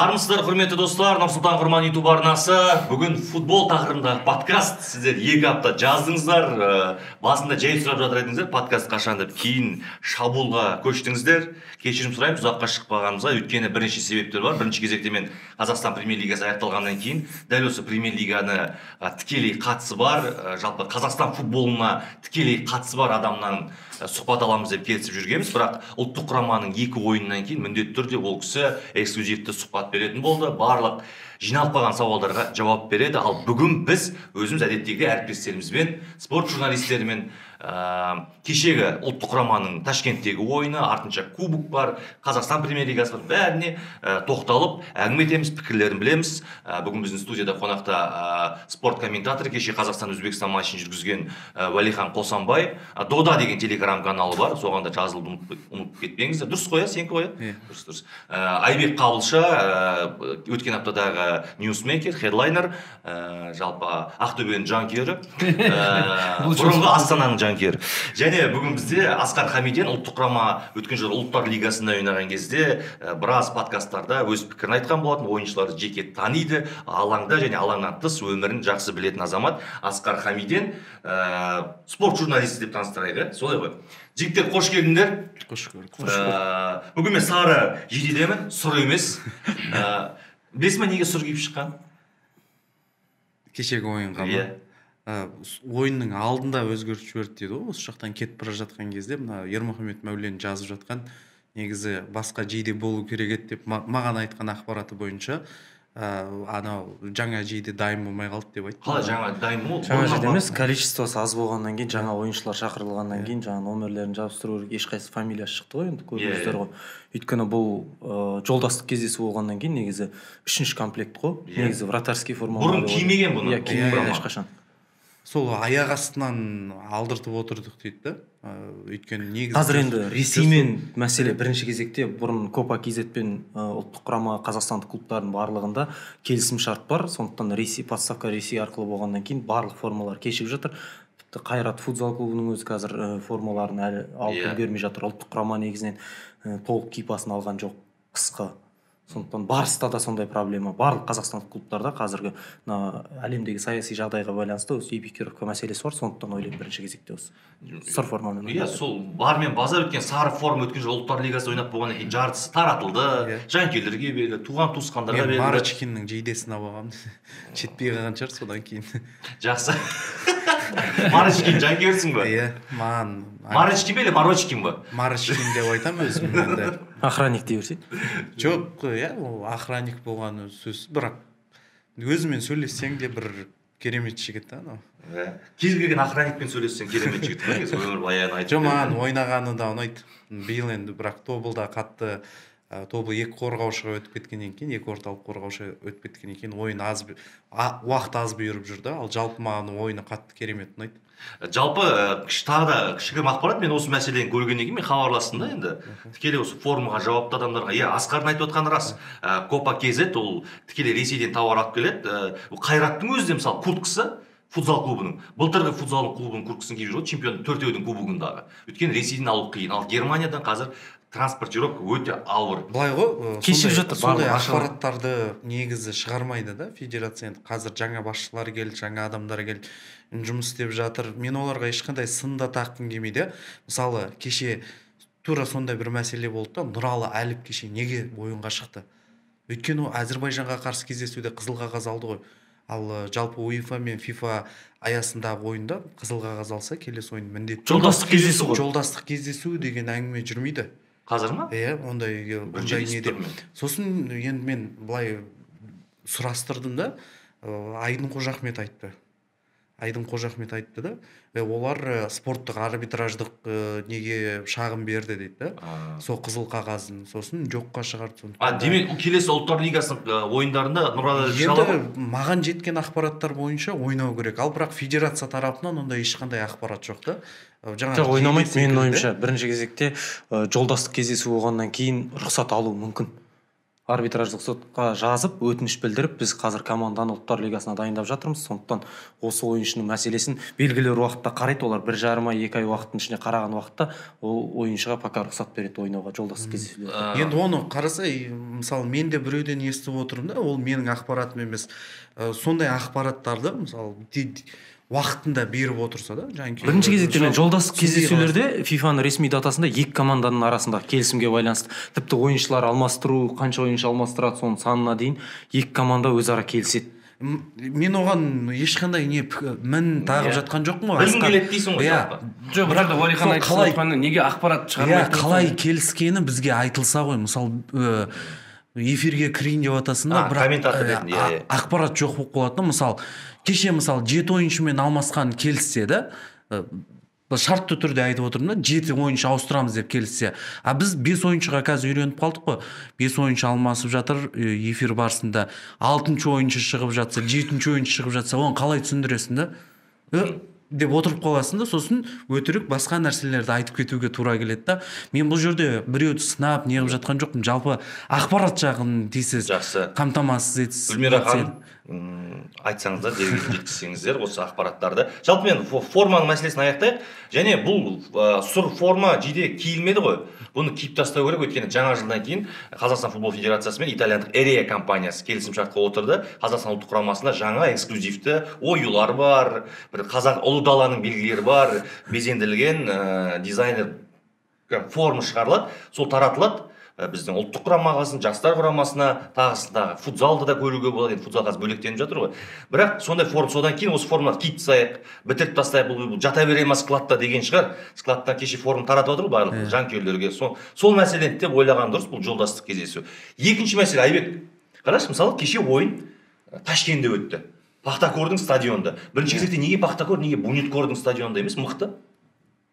Армысыздар, құрметті достар, Нұрсұлтан Құрман YouTube арнасы. Бүгін футбол тақырыбындағы подкаст. Сіздер 2 апта жаздыңыздар. Басында жай сұрап жатыр едіңіздер, подкаст қашан деп. Кейін шабуылға көштіңіздер. Кешірім сұраймыз, ұзаққа шықпағанымызға. Өйткені бірнеше себептер бар. Бірінші кезекте мен Қазақстан Премьер-лигасы аяқталғаннан кейін дәл осы Премьер-лиганы тікелей қатысы бар, жалпы Қазақстан футболына тікелей қатысы бар адамнан сұхбат аламыз деп келісіп жүргенбіз. Бірақ ұлттық құраманың 2 ойыннан кейін міндетті түрде ол кісі эксклюзивті сұхбат беретін болды. Барлық жиналып қалған сауалдарға жауап береді. Ал бүгін біз өзіміз әдеттегі әріптестерімізбен, спорт журналистерімен кешегі ұлттық құраманың Ташкенттегі ойыны, артынша кубок бар, Қазақстан Премьер-лигасы бар, бәріне тоқталып әңгіме етеміз, пікірлерін білеміз. Бүгін біздің студияда қонақта спорт комментаторы, кеше Қазақстан-Өзбекстан матчын жүргізген Уәлихан Қосанбай, Дода деген телеграм каналы бар, соған да жазылып ұмытып кетпеңіздер. Дұрыс қоя, сенікі қоя? Дұрыс. Айбек Қабылша, өткен аптадағы ньюсмейкер, хедлайнер, жалпы Ақтөбенің жанкүйері, бұрынғы Астананың жанкүйері. Және бүгін бізде Асқар Хамиден, ұлттық құрама өткен жылы ұлттар лигасында ойнаған кезде біраз подкасттарда өз пікірін айтқан болатын, ойыншыларды жеке таниды, алаңда және алаңнан тыс өмірін жақсы білетін азамат. Асқар Хамиден спорт журналисті деп таныстырайық, солай ғой. Жігіттер, қош келдіңдер. Қош көрдік. Бүгін мен сары жейдедемін, сұр емес. Білесің бе неге сұр киіп шыққан? Кешегі ойынға ма? Ойынның алдында өзгертіп жіберді дейді ғой. Осы жақтан кетіп бара жатқан кезде мына Ермұхамед Мәулен жазып жатқан, негізі басқа жейде болу керек еді деп маған айтқан ақпараты бойынша анау жаңа жейде дайын болмай қалды деп айтты. Қалай жаңа дайын бол? Жаңа жейде емес, количествосы аз болғаннан кейін, жаңа ойыншылар шақырылғаннан кейін жаңа номерлерін жабыстыру керек, ешқайсы фамилиясы шықты ғой енді, көрдіңіздер ғой. Өйткені бұл жолдастық кездесу болғаннан кейін негізі 3-ші комплект қой. Негізі вратарский форма. Бұрын кимеген бұны. Иә, кимеген ешқашан. Сол аяқ астынан алдыртып отырдық дейді да. Өйткені негізі қазір енді Ресеймен мәселе бірінші кезекте, бұрын Копа Кизетпен ұлттық құрама қазақстандық клубтардың барлығында келісім шарт бар. Сондықтан Ресей, подставка Ресей арқылы болғаннан кейін барлық формалар кешігіп жатыр. Тіпті Қайрат футзал клубының өзі қазір формаларын әлі алып үлгермей жатыр. Ұлттық құрама негізінен толық кипасын алған жоқ, қысқы. Сондықтан Барыста да сондай проблема. Барлық қазақстандық клубтарда қазіргі әлемдегі саяси жағдайға байланысты осы экипировка мәселесі бар. Сондықтан ойлаймын бірінші кезекте осы сыр формамен. Иә, сол бармен базар өткен сары форма өткен жылы ұлттар лигасы ойнап болғаннан кейін жартысы таратылды. Жанкүйерлерге белгілі, туған туысқандарға белгілі. Марочкиннің жейдесін алғам. Жетпей қалған шығар содан кейін. Жақсы. Марочкин жанкүйерсің ба? Иә, маған Марочкин бе, Марочкин ба? Марочкин деп айтамын өзім енді. Охранник дей берсей? Жоқ, иә, ол охранник болғаны сөз, бірақ өзімен сөйлессең де бір керемет жігіт анау. Кез келген охранникпен сөйлессең керемет жігіт па? Өмір баян айтып. Жоқ, маған ойнағаны да ұнайды. Биыл енді бірақ тобылда қатты, тобыл 2 қорғаушыға өтіп кеткеннен кейін, 2 орталық қорғаушы өтіп кеткеннен кейін ойын уақыт аз бұйырып жүрді. Ал жалпы маған ойыны қатты керемет ұнайды. Жалпы тағы да кішігірім ақпарат, мен осы мәселені көргеннен кейін мен хабарластым да енді. Тікелей осы форумға жауапты адамдарға. Иә, Асқардың айтып отқаны рас. Копа KZ ол тікелей Ресейден тауар алып келеді. Қайраттың өзі де мысалы курткасы футзал клубының. Былтырғы футзал клубының курткасын киіп жүр, чемпион 4-дің кубогындағы. Өйткені Ресейден алу қиын. Ал Германиядан қазір транспортировка өте ауыр. Былай ғой, кешіп жатыр. Сондай ақпараттарды негізі шығармайды да федерация. Енді қазір жаңа басшылар келді, жаңа адамдар келді, жұмыс істеп жатыр. Мен оларға ешқандай сын да таққым келмейді. Мысалы, кеше тура сондай бір мәселе болды да, Нұралы Әліп кеше неге ойынға шықты? Өйткені Әзербайжанға қарсы кездесуде қызыл қағаз алды ғой. Ал жалпы УЕФА мен ФИФА аясындағы ойында қызыл қағаз алса, келесі ойын міндетті. Жолдастық кездесу ғой. Жолдастық кездесу деген әңгіме жүрмейді. Қазір ма? Иә, ондай неде. Сосын енді мен былай сұрастырдым да, Айдын Қожахмет айтты. Айдын Қожахмет айтты да, олар спорттық арбитраждық неге шағым берді дейді да. Сол қызыл қағазын, сосын жоққа шығарды. Демек, келесі ұлттар лигасының ойындарында Нұралы енді маған жеткен ақпараттар бойынша ойнау керек. Ал бірақ федерация тарапынан онда ешқандай ақпарат жоқ та. Жоқ, ойнамайды. Менің ойымша бірінші кезекте жолдастық кездесу болғаннан кейін рұқсат алу мүмкін. арбитраждық сотқа жазып өтініш білдіріп біз қазір команданы ұлттар лигасына дайындап жатырмыз. Сондықтан осы ойыншының мәселесін белгілі уақытта қарайды. Олар 1,5 ай 2 ай уақыттың ішінде қараған уақытта ол ойыншыға пока рұқсат береді ойнауға жолдастық кездесулерде. Енді оны қараса, мысалы мен де біреуден естіп отырмын да, ол менің ақпаратым емес. Сондай ақпараттарды мысалы уақытында беріп отырса да, бірінші кезекте мен жолдастық кездесулерде FIFA-ның ресми датасында екі команданың арасындағы келісімге байланысты, тіпті ойыншылар алмастыру, қанша ойыншы алмастырады соның санына дейін екі команда өзара келіседі. Мен оған ешқандай мін тағып жатқан жоқпын ғой. Білім келеді дейсің ғой. Жоқ, бұл жерде Уәлихан айтып жатқаны неге ақпарат шығармайды? Қалай келіскені бізге айтылса ғой. Мысалы, эфирге кірейін деп жатасың да, бірақ ақпарат жоқ болып қалады. Мысалы, кеше 7 ойыншымен алмасқан келіссе да, шартты түрде айтып отырмын да, 7 ойыншы ауыстырамыз деп келіссе. Біз 5 ойыншыға қазір үйреніп қалдық қой. 5 ойыншы алмасып жатыр эфир барысында. 6-шы ойыншы шығып жатса, 7-ші ойыншы шығып жатса, оны қалай түсіндіресің да? Деп отырып қаласың да, сосын өтірік басқа нәрселерді айтып кетуге тура келеді да. Мен бұл жерде біреуді сынап неғып жатқан жоқпын. Жалпы ақпарат жағын тез қамтамасыз етсіз. Гүлмира ханым, айтсаңыздар, жеткізсеңіздер осы ақпараттарды. Жалпы мен форманың мәселесін аяқтайық. Және бұл сұр форма жиде киілмеді ғой. Бұны киіп тастау керек, өйткені жаңа жылдан кейін Қазақстан футбол федерациясы мен итальяндық Эрея компаниясы келісімшартқа отырды. Қазақстан ұлттық құрамасында жаңа эксклюзивті оюлар бар, бір қазақ ұлы даланың белгілері бар, безендірілген дизайнер форма шығарылады, сол таратылады. Біздің ұлттық құрамасын, жастар құрамасына, тағы футзалды да көруге болады. Енді футзал қазір бөлектеніп жатыр ғой. Бірақ сондай форма, содан кейін осы форманы киіп тастайық, бітіріп тастайық, бұл жата бере ма складта деген шығар. Складтан кеше форма таратып отыр барлық жанкүйерлерге. Сол мәселені деп ойлаған дұрыс, бұл жолдастық кездесу. Екінші мәселе, Айбек, қарашы, мысалы кеше ойын Ташкентте өтті. Пахтакордың стадионында. Бірінші кезекте неге Пахтакор, неге Буниткордың стадионында емес, мықты?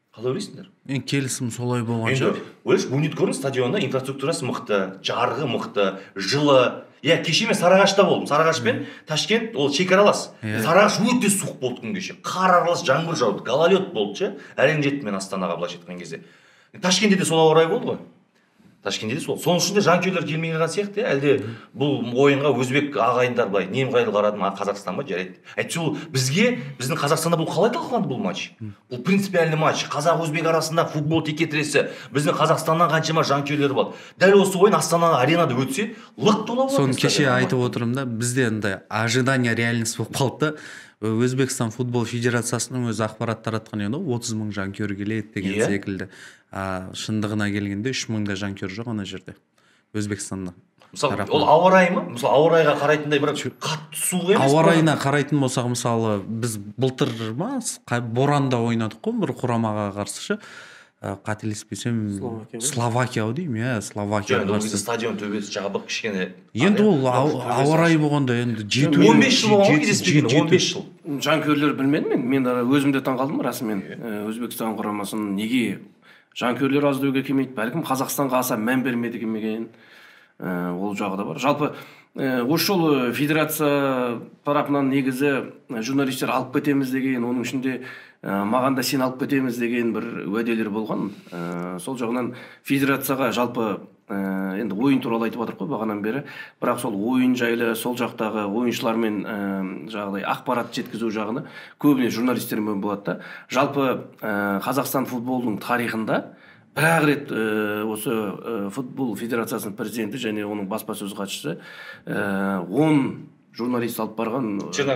Қалай ойлайсыңдар? Келісім солай болған шығар. Ойлайсыз, Буниткордың стадионында инфраструктурасы мықты, жарығы мықты, жылы. Кеше мен Сарыағашта болдым. Сарыағаш пен Ташкент ол шекаралас. Сарыағаш өте суық болды күн кеше. Қар аралас жаңбыр жауды, гололед болды. Әрең жеттім мен Астанаға былайша айтқан кезде. Ташкентте де сол ауа райы болды ғой. Ташкентте де сол. Соның ішінде жанкүйерлер келмей қалған сияқты, әлде бұл ойынға өзбек ағайындар былай немқұрайлы қарады ма, Қазақстан ба, жарайды. Әйтсе ол біздің Қазақстанда бұл қалай талқыланды бұл матч? Бұл принципиальный матч. Қазақ-өзбек арасында футбол текетіресі. Біздің Қазақстаннан қаншама жанкүйерлер бар. Дәл осы ойын Астана аренада өтсе, лық тола болады. Соны кеше айтып отырмын да, бізде андай ожидание реальность болып қалды. Өзбекстан футбол федерациясының өзі ақпарат таратқан еді, 30 мың жанкүйер келеді деген секілді. Шындығына келгенде 3 мыңда жанкүйер жоқ ана жерде, Өзбекстанда. Мысалы, ол ауа райы ма? Мысалы, ауа райға қарайтындай бірақ қатты суық емес. Ауа райына қарайтын болсақ, мысалы, біз былтыр боранда ойнадық қой, бір құрамаға қарсы. Қателеспесем Словакия деймін, Словакия. Стадион төбесі жабық кішкене. Енді ол ауа райы болғанда енді 15 жыл болған кездеспеген, 15 жыл. Жанкүйерлер білмедім мен өзім де таңқалдым расымен. Өзбекстан құрамасын неге жанкүйерлер аз деуге келмейді, бәлкім Қазақстанға аса мән бермеді екен, ол жағы да бар. Жалпы осы жолы федерация тарапынан негізі журналистер алып кетеміз деген, оның ішінде маған да сен алып кетеміз деген бір уәделер болған. Сол жағынан федерацияға жалпы енді ойын туралы айтып жатыр ғой бағанан бері, бірақ сол ойын жайлы сол жақтағы ойыншылармен жағдай ақпарат жеткізу жағына көбіне журналистермен болады да. Жалпы Қазақстан футболының тарихында бір-ақ рет осы футбол федерациясының президенті және оның баспасөз хатшысы 10 журналист алып барған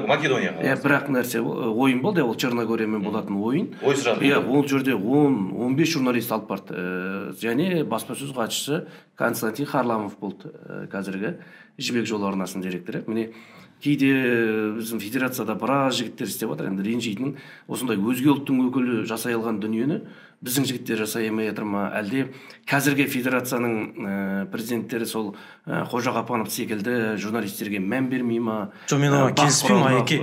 Македонияға. Бірақ нәрсе ойын болды, ол Черногориямен болатын ойын. Ол жерде 10-15 журналист алып барды. Және баспасөз хатшысы Константин Харламов болды, қазіргі Жібек жолы арнасының директоры. Міне кейде біздің федерацияда біраз жігіттер істеп жатыр, енді ренжитін осындай өзге ұлттың өкілі жасай алған дүниені біздің жігіттер жасай алмай жатыр ма, әлде қазіргі федерацияның президенттері сол Қожа Қапанов секілді журналистерге мән бермей ма? Жоқ, мен оған келіспеймін, Айеке.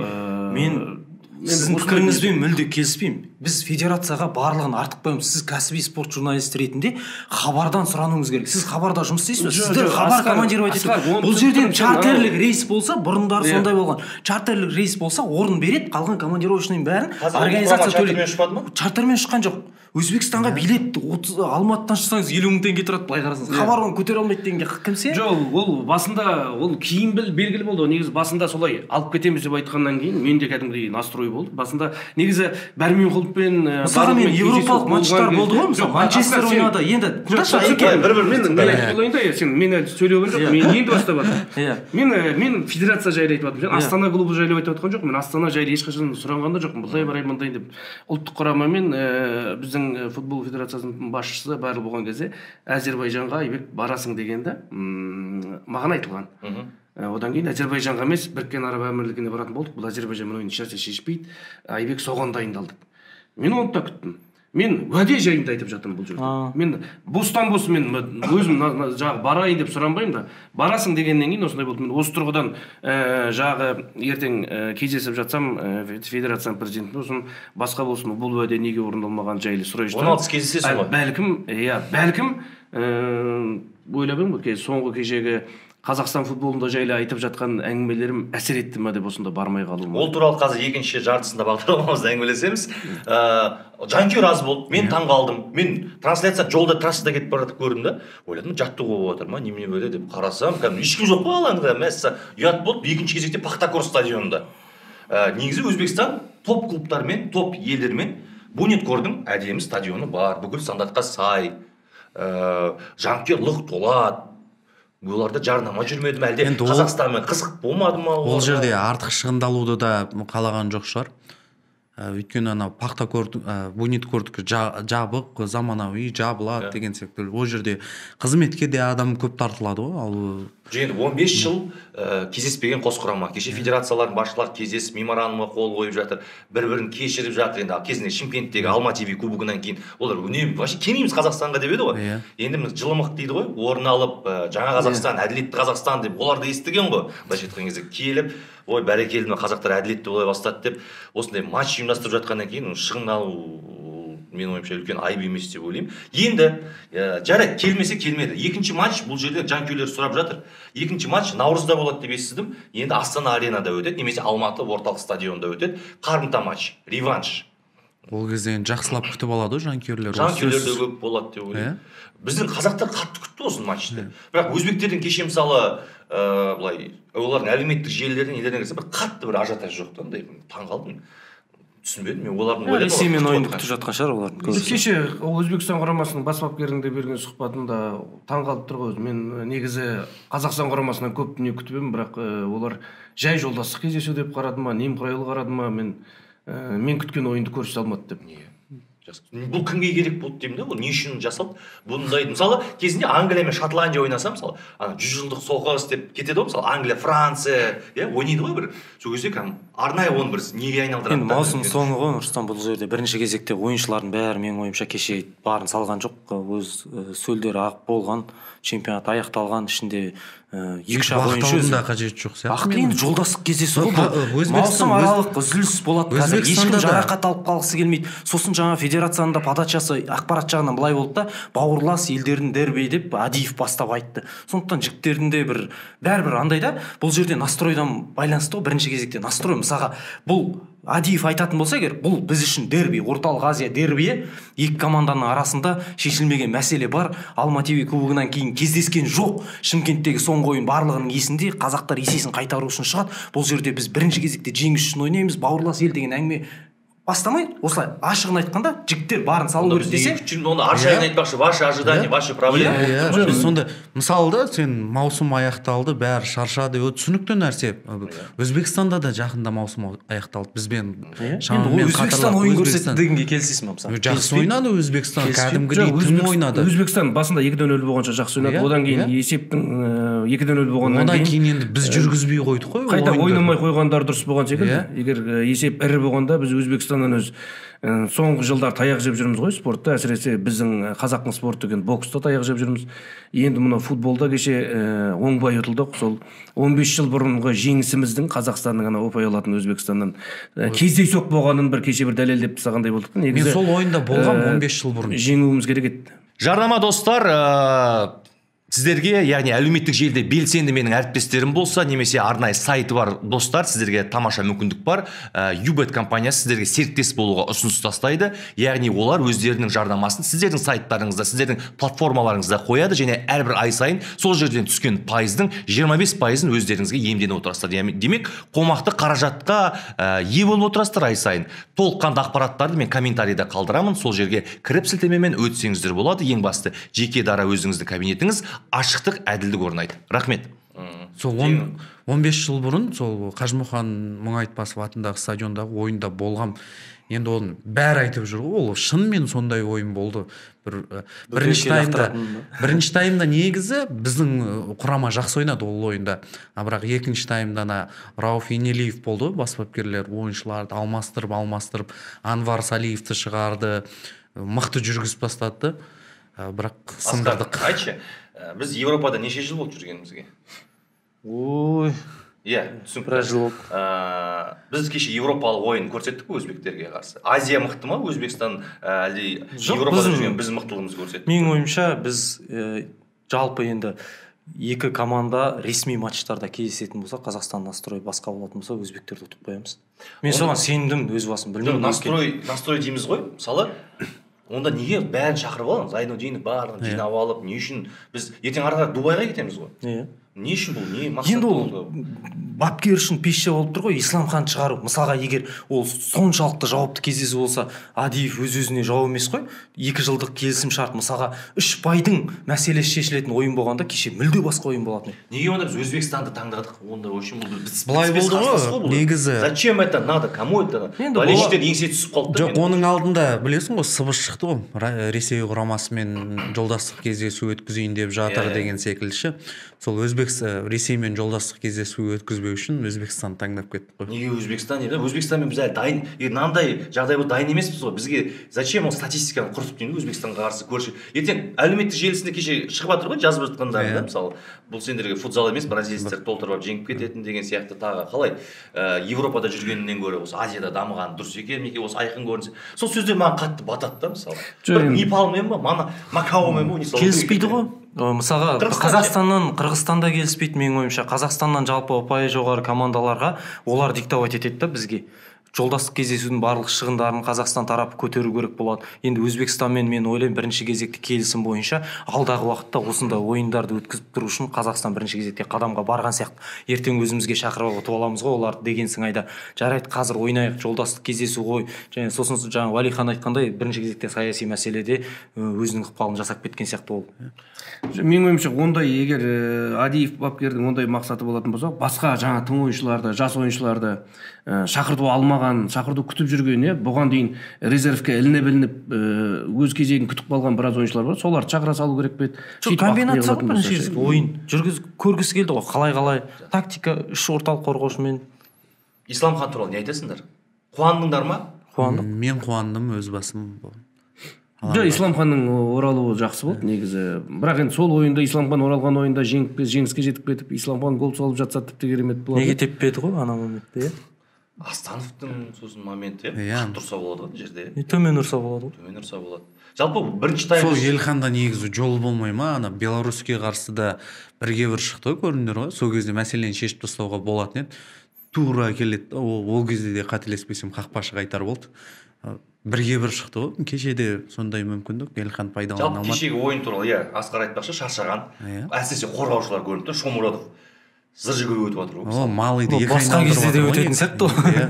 Мен сіздің пікіріңізбен мүлде келіспеймін. Біз федерацияға барлығын артық қоямыз. Сіз кәсіби спорт журналист ретінде хабардан сұрануыңыз керек. Сіз хабарда жұмыс істейсіз бе? Сізді хабар командировать етеді. Бұл жерден чартерлік рейс болса, бұрындары сондай болған. Чартерлік рейс болса, орын береді, қалған командировочный бәрін организация төлейді. Чартермен шыққан жоқ. Өзбекстанға билет Алматыдан шықсаңыз 50 мың теңге тұрады, былай қарасаңыз. Хабарын көтере алмайды дегенге кім сен? Жоқ, ол басында ол кейін белгілі болды. Негізі басында солай алып кетеміз деп айтқаннан кейін менде кәдімгідей настрой болды. Басында негізі Бәрменқұловпен мысалы мен европалық матчтар болды ғой, мысалы Манчестер ойнады. Енді мен әлі сөйлеген жоқпын. Мен енді бастап жатырмын. Мен федерация жайлы айтып жатырмын. Астана клубы жайлы айтып жатқан жоқпын. Мен Астана жайлы ешқашан сұраған да жоқпын. Былай барай мындай деп. Ұлттық құрамамен біздің футбол федерациясының басшысы барлығы болған кезде Әзербайжанға Айбек барасың дегенде маған айтылған. Одан кейін Әзербайжанға емес Біріккен Араб Әмірлігіне баратын болдық. Бұл Әзербайжан ойын ешнәрсе шешпейді. Айбек соған дайындалдық. Мен оны да күттім. Мен уәде жайында айтып жатырмын бұл жерде. Мен бостан бос мен өзім жағы барайын деп сұранбаймын да. Барасың дегеннен кейін осындай болды. Мен осы тұрғыдан жағы ертең кездесіп жатсам федерацияның президенті болсын, басқа болсын, бұл уәде неге орындалмаған жайлы сұрай жатырмын. 16 кездесесің ғой. Бәлкім ойлап едім, соңғы кешегі Қазақстан футболында жайлы айтып жатқан әңгімелерім әсер етті ме деп осында бармай қалуым. Ол туралы қазір екінші жартысында бағдарламамызда әңгімелесеміз. Жанкүйер аз болды. Мен таң қалдым. Мен жолда трассада кетіп бара жатып көрдім да. Ойладым, жаттығу болып жатыр ма, немене böyle деп қарасам, ешкім жоқ па алаңда, мәссә. Ұят болды. Екінші кезекте Пахтакор стадионында. Негізі Өзбекстан топ клубтармен, топ елдермен Буниткордың әдемі стадионы бар. Бүкіл стандартқа сай. Жанкүйер лық толады. Оларда жарнама жүрмеді ме әлде Қазақстанмен қызық болмады ма? Ол жерде артық шығындалуды да қалаған жоқ шығар. Өйткені анау Буниткордікі жабық, заманауи, жабылады деген секілді. Ол жерде қызметке де адам көп тартылады ғой. Ал Енді 15 жыл кездеспеген қос құрама. Кеше федерациялардың басшылары кездесіп меморандумға қол қойып жатыр, бір-бірін кешіріп жатыр. Енді кезінде Шымкенттегі Алма ТВ кубогынан кейін олар үнемі вообще келмейміз Қазақстанға деп еді ғой. Енді біз жылымық дейді ғой, орын алып жаңа Қазақстан, әділетті Қазақстан деп олар да естіген ғой. Былайша айтқан кезде келіп, ой бәрекелді қазақтар әділетті бола бастады деп осындай матч ұйымдастырып жатқаннан кейін шығын алу мен ойымша үлкен айып емес деп ойлаймын. Енді жарайды, келмесе келмеді. Екінші матч бұл жерде жанкүйерлер сұрап жатыр. Екінші матч наурызда болады деп естідім. Енді Астана аренада өтеді, немесе Алматы орталық стадионда өтеді. Қарымта матч, реванш. Ол кезде жақсылап күтіп алады жанкүйерлер. Жанкүйерлер де көп болады деп ойлаймын. Біздің қазақтар қатты күтті осы матчты. Бірақ өзбектерден кеше мысалы былай олардың әлеуметтік желілерден елдеріне келсе бір қатты бір ажиотаж жоқ та, таң қалдым. Түсінбедім мен олардың ойлады. Ресеймен ойынды күтіп жатқан шығар олардың көбісі. Кеше Өзбекстан құрамасының бас бапкерінде берген сұхбатында таң қалып тұр ғой. Мен негізі Қазақстан құрамасынан көп дүние күтіп едім, бірақ олар жай жолдастық кездесу деп қарады ма, немқұрайлы қарады ма, мен күткен ойынды көрсете алмады деп. Бұл кімге керек болды деймін да, ол не үшін жасалды? Бұндай мысалы кезінде Англия мен Шотландия ойнаса, мысалы 100 жылдық соғыс деп кетеді ғой, мысалы Англия, Франция, ойнайды ғой бір. Сол кезде арнайы оны бір неге айналдырады. Енді маусым соңы ғой, Нұрсұлтан, бұл жерде бірінші кезекте ойыншылардың бәрі менің ойымша кеше барын салған жоқ, өз сөлдері ақ болған, чемпионат аяқталған, ішінде 2-ақ ойыншы да қажет жоқ сияқты. Ақ енді жолдастық кездесу ғой. Маусым аралық үзіліс болады. Қазір ешкім жарақат алып қалғысы келмейді. Сосын жаңа федерацияның да подачасы ақпарат жағынан былай болды да, бауырлас елдердің дерби деп Адиев бастап айтты. Сондықтан жігіттердің де бәрібір андай да, бұл жерде настройдан байланысты ғой, бірінші кезекте настрой. Мысалға бұл Адиев айтатын болса егер, бұл біз үшін дерби, Орталық Азия дербиі, екі команданың арасында шешілмеген мәселе бар. Алма ТВ кубогынан кейін кездескен жоқ. Шымкенттегі соңғы ойын барлығының есінде, қазақтар есесін қайтару үшін шығады. Бұл жерде біз бірінші кезекте жеңіс үшін ойнаймыз, бауырлас ел деген әңгіме бастамай, осылай ашығын айтқанда жігіттер барын салу керек десе, оны ашығын айтпақшы, ваши ожидания, ваши проблемы. Сонда мысалы сен маусым аяқталды, бәрі шаршады, түсінікті нәрсе. Өзбекстанда да жақында маусым аяқталды. Бізбен шамамен Өзбекстан ойын көрсетті дегенге келісесің бе? Жақсы ойнады Өзбекстан, кәдімгідей тым ойнады. Өзбекстан басында 2-0 болғанша жақсы ойнады. Одан кейін есептің 2-0 болғаннан кейін енді біз жүргізбей қойдық қой. Қайта ойнамай қойғандар дұрыс болған секілді. Егер есеп ірі болғанда біз Өзбекстан Өзбекстаннан соңғы жылдар таяқ жеп жүрміз ғой спортта, әсіресе біздің қазақтың спорты деген бокста таяқ жеп жүрміз. Енді мына футболда кеше оңбай ұтылдық. Сол 15 жыл бұрынғы жеңісіміздің Қазақстанның ана ұпай алатын Өзбекстаннан кездейсоқ болғанын бір кеше бір дәлелдеп тастағандай болдық. Мен сол ойында болған 15 жыл бұрын жеңуіміз керек еді. Жарнама достар, сіздерге, яғни әлеуметтік желіде белсенді менің әріптестерім болса, немесе арнайы сайты бар достар, сіздерге тамаша мүмкіндік бар. Юбет компаниясы сіздерге серіктес болуға ұсыныс тастайды. Яғни олар өздерінің жарнамасын сіздердің сайттарыңызда, сіздердің платформаларыңызда қояды, және әрбір ай сайын сол жерден түскен пайыздың 25%-ын өздеріңізге иемденіп отырасыздар. Демек, қомақты қаражатқа ие болып отырасыздар ай сайын. Толыққанды ақпараттарды мен комментарийда қалдырамын. Сол жерге кіріп сілтемемен өтсеңіздер болады. Ең басты жеке дара өзіңіздің кабинетіңіз, ашықтық, әділдік орнайды. Рахмет. Сол 15 жыл бұрын сол Қажымұқан Мұңайтпасов атындағы стадиондағы ойында болғам. Енді оны бәрі айтып жүр ғой, ол шынымен сондай ойын болды. Бірінші таймда негізі біздің құрама жақсы ойнады ол ойында. Бірақ екінші таймда Рауф Енелиев болды, бас бапкерлер ойыншыларды алмастырып, Анвар Салиевті шығарды, мықты жүргізіп бастады. Бірақ сындырдық. Айтшы, біз Европада неше жыл болды жүргенімізге? Ой, түсінікті. жыл болды. Біз кеше Европалық ойын көрсеттік пе өзбектерге қарсы? Азия мықты ма? Өзбекстан әлде Европада жүрген біз мықтылығымызды көрсеттік? Менің ойымша біз жалпы енді екі команда ресми матчтарда кездесетін болса, Қазақстан настрой басқа болатын болса, өзбектерді ұтып қоямыз. Мен соған сенімдім, өз басым білмеймін. Настрой дейміз ғой, мысалы, онда неге бәрін шақырып аламыз? Зайнуддинов барлығын жинап алып, не үшін біз ертең ары қарай Дубайға кетеміз ғой? Не үшін бұл? Не мақсат? Енді ол бапкер үшін пешше болып тұр ғой, Исламхан шығару. Мысалға, егер ол соншалықты жауапты кездесу болса, Адиев өз-өзіне жауап емес қой. 2 жылдық келісім шарт, мысалға 3 пайдың мәселесі шешілетін ойын болғанда, кеше мүлде басқа ойын болатын. Неге онда біз Өзбекстанды таңдадық? Онда үшін біз былай болды ғой, негізі. Зачем это надо? Кому это надо? Болельщиктер еңсе түсіп қалды. Жоқ, оның алдында білесің ғой, сыбыс шықты ғой. Ресей құрамасымен жолдастық кездесу өткізейін деп жатыр деген секілді. Сол Ресеймен жолдастық кездесу өткізбеу үшін Өзбекстан таңдап кеттік қой. Неге Өзбекстан? Өзбекстанмен біз әлі дайын, мынандай жағдай дайын емеспіз ғой. Бізге зачем ол статистиканы құртып дейін Өзбекстанға қарсы көрші. Ертең әлеуметтік желісінде кеше шығып жатыр ғой, жазып жатқандарында, мысалы, бұл сендерге футзал емес, бразилецтер толтырып жеңіп кететін деген сияқты тағы қалай Европада жүргеннен гөрі осы Азияда дамыған дұрыс екен, неге осы айқын көрінсе. Сол сөздер маған қатты батады да, мысалы. Непалмен ба, Макаомен ба, келіспейді ғой. Мысалға, Қазақстаннан Қырғызстанда келіспейді менің ойымша. Қазақстаннан жалпы ұпайы жоғары командаларға олар диктовать етеді да бізге. Жолдастық кездесудің барлық шығындарын Қазақстан тарапы көтеру керек болады. Енді Өзбекстанмен мен ойлаймын бірінші кезекте келісім бойынша алдағы уақытта осындай ойындарды өткізіп тұру үшін Қазақстан бірінші кезекте қадамға барған сияқты. Ертең өзімізге шақырып ұтып аламыз ғой оларды деген сыңайда. Жарайды, қазір ойнайық, жолдастық кездесу ғой. Және сосын жаңа Уәлихан айтқандай бірінші кезекте саяси мәселеде өзінің ықпалын жасап кеткен сияқты ол. Менің ойымша ондай егер Адиев бапкердің ондай мақсаты болатын болса, басқа жаңа тың ойыншыларды, жас ойыншыларды шақырту алмаған, шақырту күтіп жүрген, бұған дейін резервке ілініп өз кезегін күтіп қалған біраз ойыншылар бар. Соларды шақыра салу керек пе? Комбинация ғой бірінші кезекте ойын көргісі келді ғой, қалай тактика, 3 орталық қорғаушымен. Исламхан туралы не айтасыңдар? Қуандыңдар ма? Қуандым. Мен қуандым өз басым. Жоқ, Исламханның оралуы жақсы болды негізі. Бірақ енді сол ойында Исламхан оралған ойында жеңіске жетіп кетіп, Исламхан гол салып жатса тіпті керемет болады. Неге теппеді ғой ана моментте? Астановтың сосын моменті, қатты ұрса болады ғой жерде. Төмен ұрса болады. Жалпы бірінші тайм сол Елханда негізі жол болмай ма, ана Беларуське қарсы да 1-1 шықты көріндер ғой. Сол кезде мәселені шешіп тастауға болатын еді. Тура келеді. Ол кезде де қателеспесем қақпашы қайтар болды. 1-1 шықты ғой. Кешеде сондай мүмкіндік Елхан пайдалана алмады. Жалпы кешегі ойын туралы Асқар айтпақшы, шаршаған. Әсіресе қорғаушылар көрініп тұр. Шомурадов зыр жүгіріп өтіп жатыр ғой. Малыйды екі басқа кезде де өтетін сияқты ғой.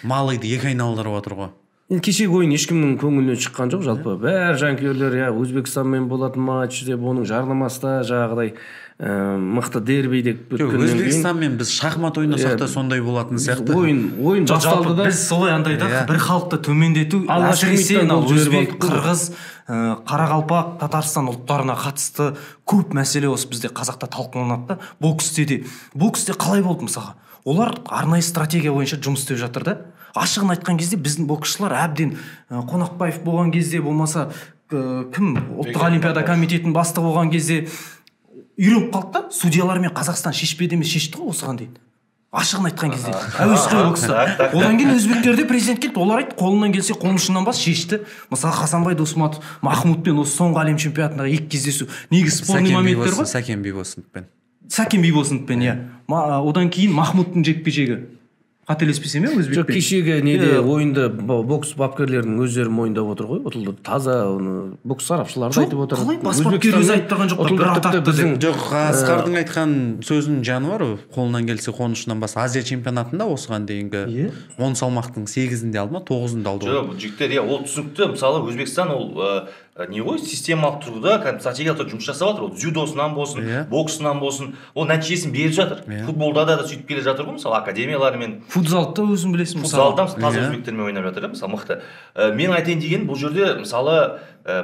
Малыйды екі айналдырып жатыр ғой. Кешегі ойын ешкімнің көңілінен шыққан жоқ жалпы. Бәр жанкүйерлер Өзбекстанмен болатын матч деп оның жарнамасы да жаңағыдай мықты дерби деп өткеннен кейін. Өзбекстанмен біз шахмат ойнасақ та сондай болатын сияқты. Ойын басталды да. Біз солай андайдық, бір халықты төмендету, әсіресе өзбек, қырғыз, Қарақалпақ, Татарстан ұлттарына қатысты көп мәселе осы бізде қазақта талқыланады да. Боксте қалай болды мысалға? Олар арнайы стратегия бойынша жұмыс істеп жатыр да. ашығын айтқан кезде біздің боксшылар әбден Қонақбаев болған кезде болмаса кім ұлттық олимпиада комитетінің бастығы болған кезде үйреніп қалды да, судьялармен Қазақстан шешпеді емес шешті ғой осыған дейін. Ашығын айтқан кезде әуесқой бокста. Одан кейін өзбектерде президент келді, олар айтты қолынан келсе қолын ұшынан бас шешті. Мысалы Хасанбай Досматов Махмудпен осы соңғы әлем чемпионатындағы 2 кездесу негізі спорный моменттер ғой. Сәкен Бибосыновпен иә. Одан кейін Махмудтың жекпе-жегі. Қателеспесем иә өзбекпен. Жоқ, кешегі неде ойында бокс бапкерлерінің өздері мойындап отыр ғой. Ұтылды таза бокс сарапшылары да айтып отыр. Қалай бас бапкер өзі айтқан жоқ, бір атақты. Жоқ, Асқардың айтқан сөзінің жаны бар, қолынан келсе қонышынан бас. Азия чемпионатында осыған дейінгі 10 салмақтың 8-інде алды ма, 9-ында алды. Жоқ, жігіттер, ол түсінікті. Мысалы Өзбекстан ол не ғой, системалық тұрғыда стратегиялық жұмыс жасап жатыр. Ол дзюдосынан болсын, боксынан болсын, ол нәтижесін беріп жатыр. Футболда да сөйтіп келе жатыр ғой, мысалы академиялармен. Футзалда өзің білесің, мысалы. Футзалда таза өзбектермен ойнап жатыр, мысалы мықты. Мен айтайын деген, бұл жерде мысалы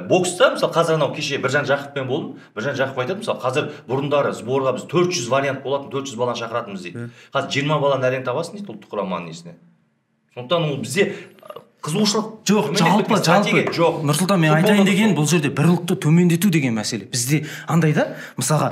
бокста, мысалы қазір анау кеше Біржан Жақыппен болдым. Біржан Жақып айтады, мысалы қазір бұрындары сборға біз 400 вариант болатын, 400 баланы шақыратынбыз дейді. Қазір 20 баланы әрең табасың дейді ұлттық құраманың несіне. Сондықтан ол бізде қызығушылық жоқ, жалпы Нұрсұлтан, мен айтайын деген бұл жерде бірлікті төмендету деген мәселе. Бізде андай да, мысалға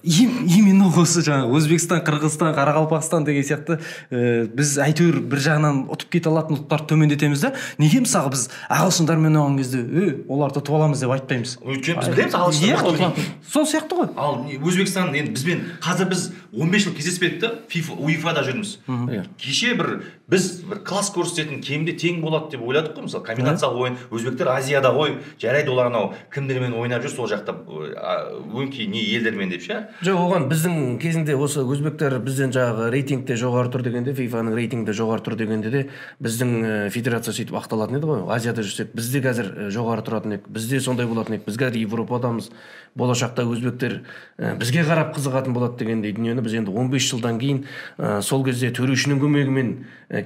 именно осы жаңағы Өзбекстан, Қырғызстан, Қарақалпақстан деген сияқты біз әйтеуір бір жағынан ұтып кете алатын ұлттарды төмендетеміз да. Неге мысалға біз ағылшындармен ойнаған кезде оларды ұтып аламыз деп айтпаймыз? Өйткені біз білеміз ағылшындар. Сол сияқты ғой. Ал Өзбекстан енді бізбен қазір біз 15 жыл кездеспедік та, УЕФА-да жүрміз. Кеше біз бір класс көрсететін кемде тең болады деп ойладық қой, мысалы комбинациялық ойын. Өзбектер Азияда ғой, жарайды олар анау кімдермен ойнап жүр сол жақта өңкей не елдермен деп ше. Жоқ, оған біздің кезінде осы өзбектер бізден жаңағы рейтингте жоғары тұр дегенде, FIFA-ның рейтингінде жоғары тұр дегенде де біздің федерация сөйтіп ақталатын еді ғой. Азияда жүрсек, бізде қазір жоғары тұратын ек, бізде сондай болатын ек, біз қазір Европадамыз. Болашақта өзбектер бізге қарап қызығатын болады дегендей дүниені біз енді 15 жылдан кейін сол кезде төрешінің көмегімен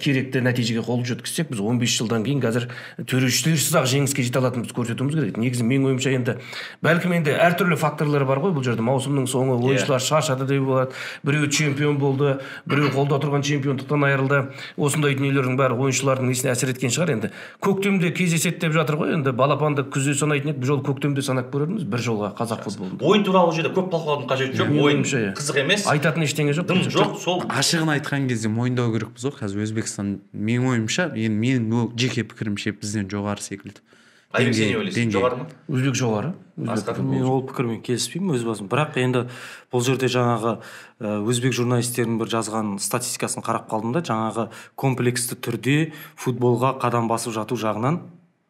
керекті нәтижеге қол жеткізсек, біз 15 жылдан кейін қазір төрешілерсіз-ақ жеңіске жете алатынымызды көрсетуіміз керек. Негізі менің ойымша енді бәлкім енді әртүрлі факторлар бар ғой бұл жерде. Маусымның соңы ойыншылар шаршады деп болады. Біреу чемпион болды, біреу қолда тұрған чемпиондықтан айырылды. Осындай дүниелердің бәрі ойыншылардың несіне әсер еткен шығар енді. Көктемде кездеседі деп жатыр ғой. Енді балапанды күзде санайтын еді, бұл жол көктемде санап көрерміз бір жолға қазақ футболын. Ойын туралы жерде көп талқылаудың қажеті жоқ. Ойын қызық емес. Айтатын ештеңе жоқ. Дым жоқ, сол ашығын айтқан кезде мойындау керекпіз ғой. Қазір Өзбекстан менің ойымша, енді менің жеке пікірімше бізден жоғары секілді. Айбек, сен не ойлайсың? Жоғары ма? Өзбек жоғары. Мен ол пікірмен келіспеймін өз басым. Бірақ енді бұл жерде жаңағы өзбек журналистерінің бір жазған статистикасын қарап қалдым да, жаңағы комплексті түрде футболға қадам басып жату жағынан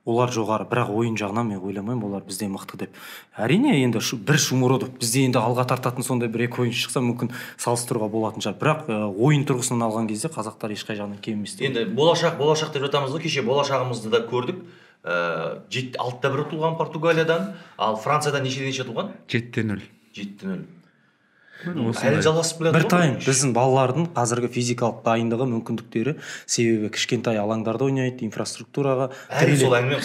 олар жоғары, бірақ ойын жағынан мен ойламаймын олар бізден мықты деп. Әрине енді бір Шумуродов бізде енді алға тартатын сондай бір екі ойыншы шықса мүмкін салыстыруға болатын шығар. Бірақ ойын тұрғысынан алған кезде қазақтар ешқай жағынан кем емес. Енді болашақ деп жатамыз ғой, кеше болашағымызды да көрдік. 6-1 ұтылған Португалиядан, ал Франциядан неше ұтылған? 7-0. 7-0. Әлі жалғасып келеді. Бір тайм біздің балалардың қазіргі физикалық дайындығы, мүмкіндіктері, себебі кішкентай алаңдарда ойнайды, инфраструктураға. Әлі сол әңгіме.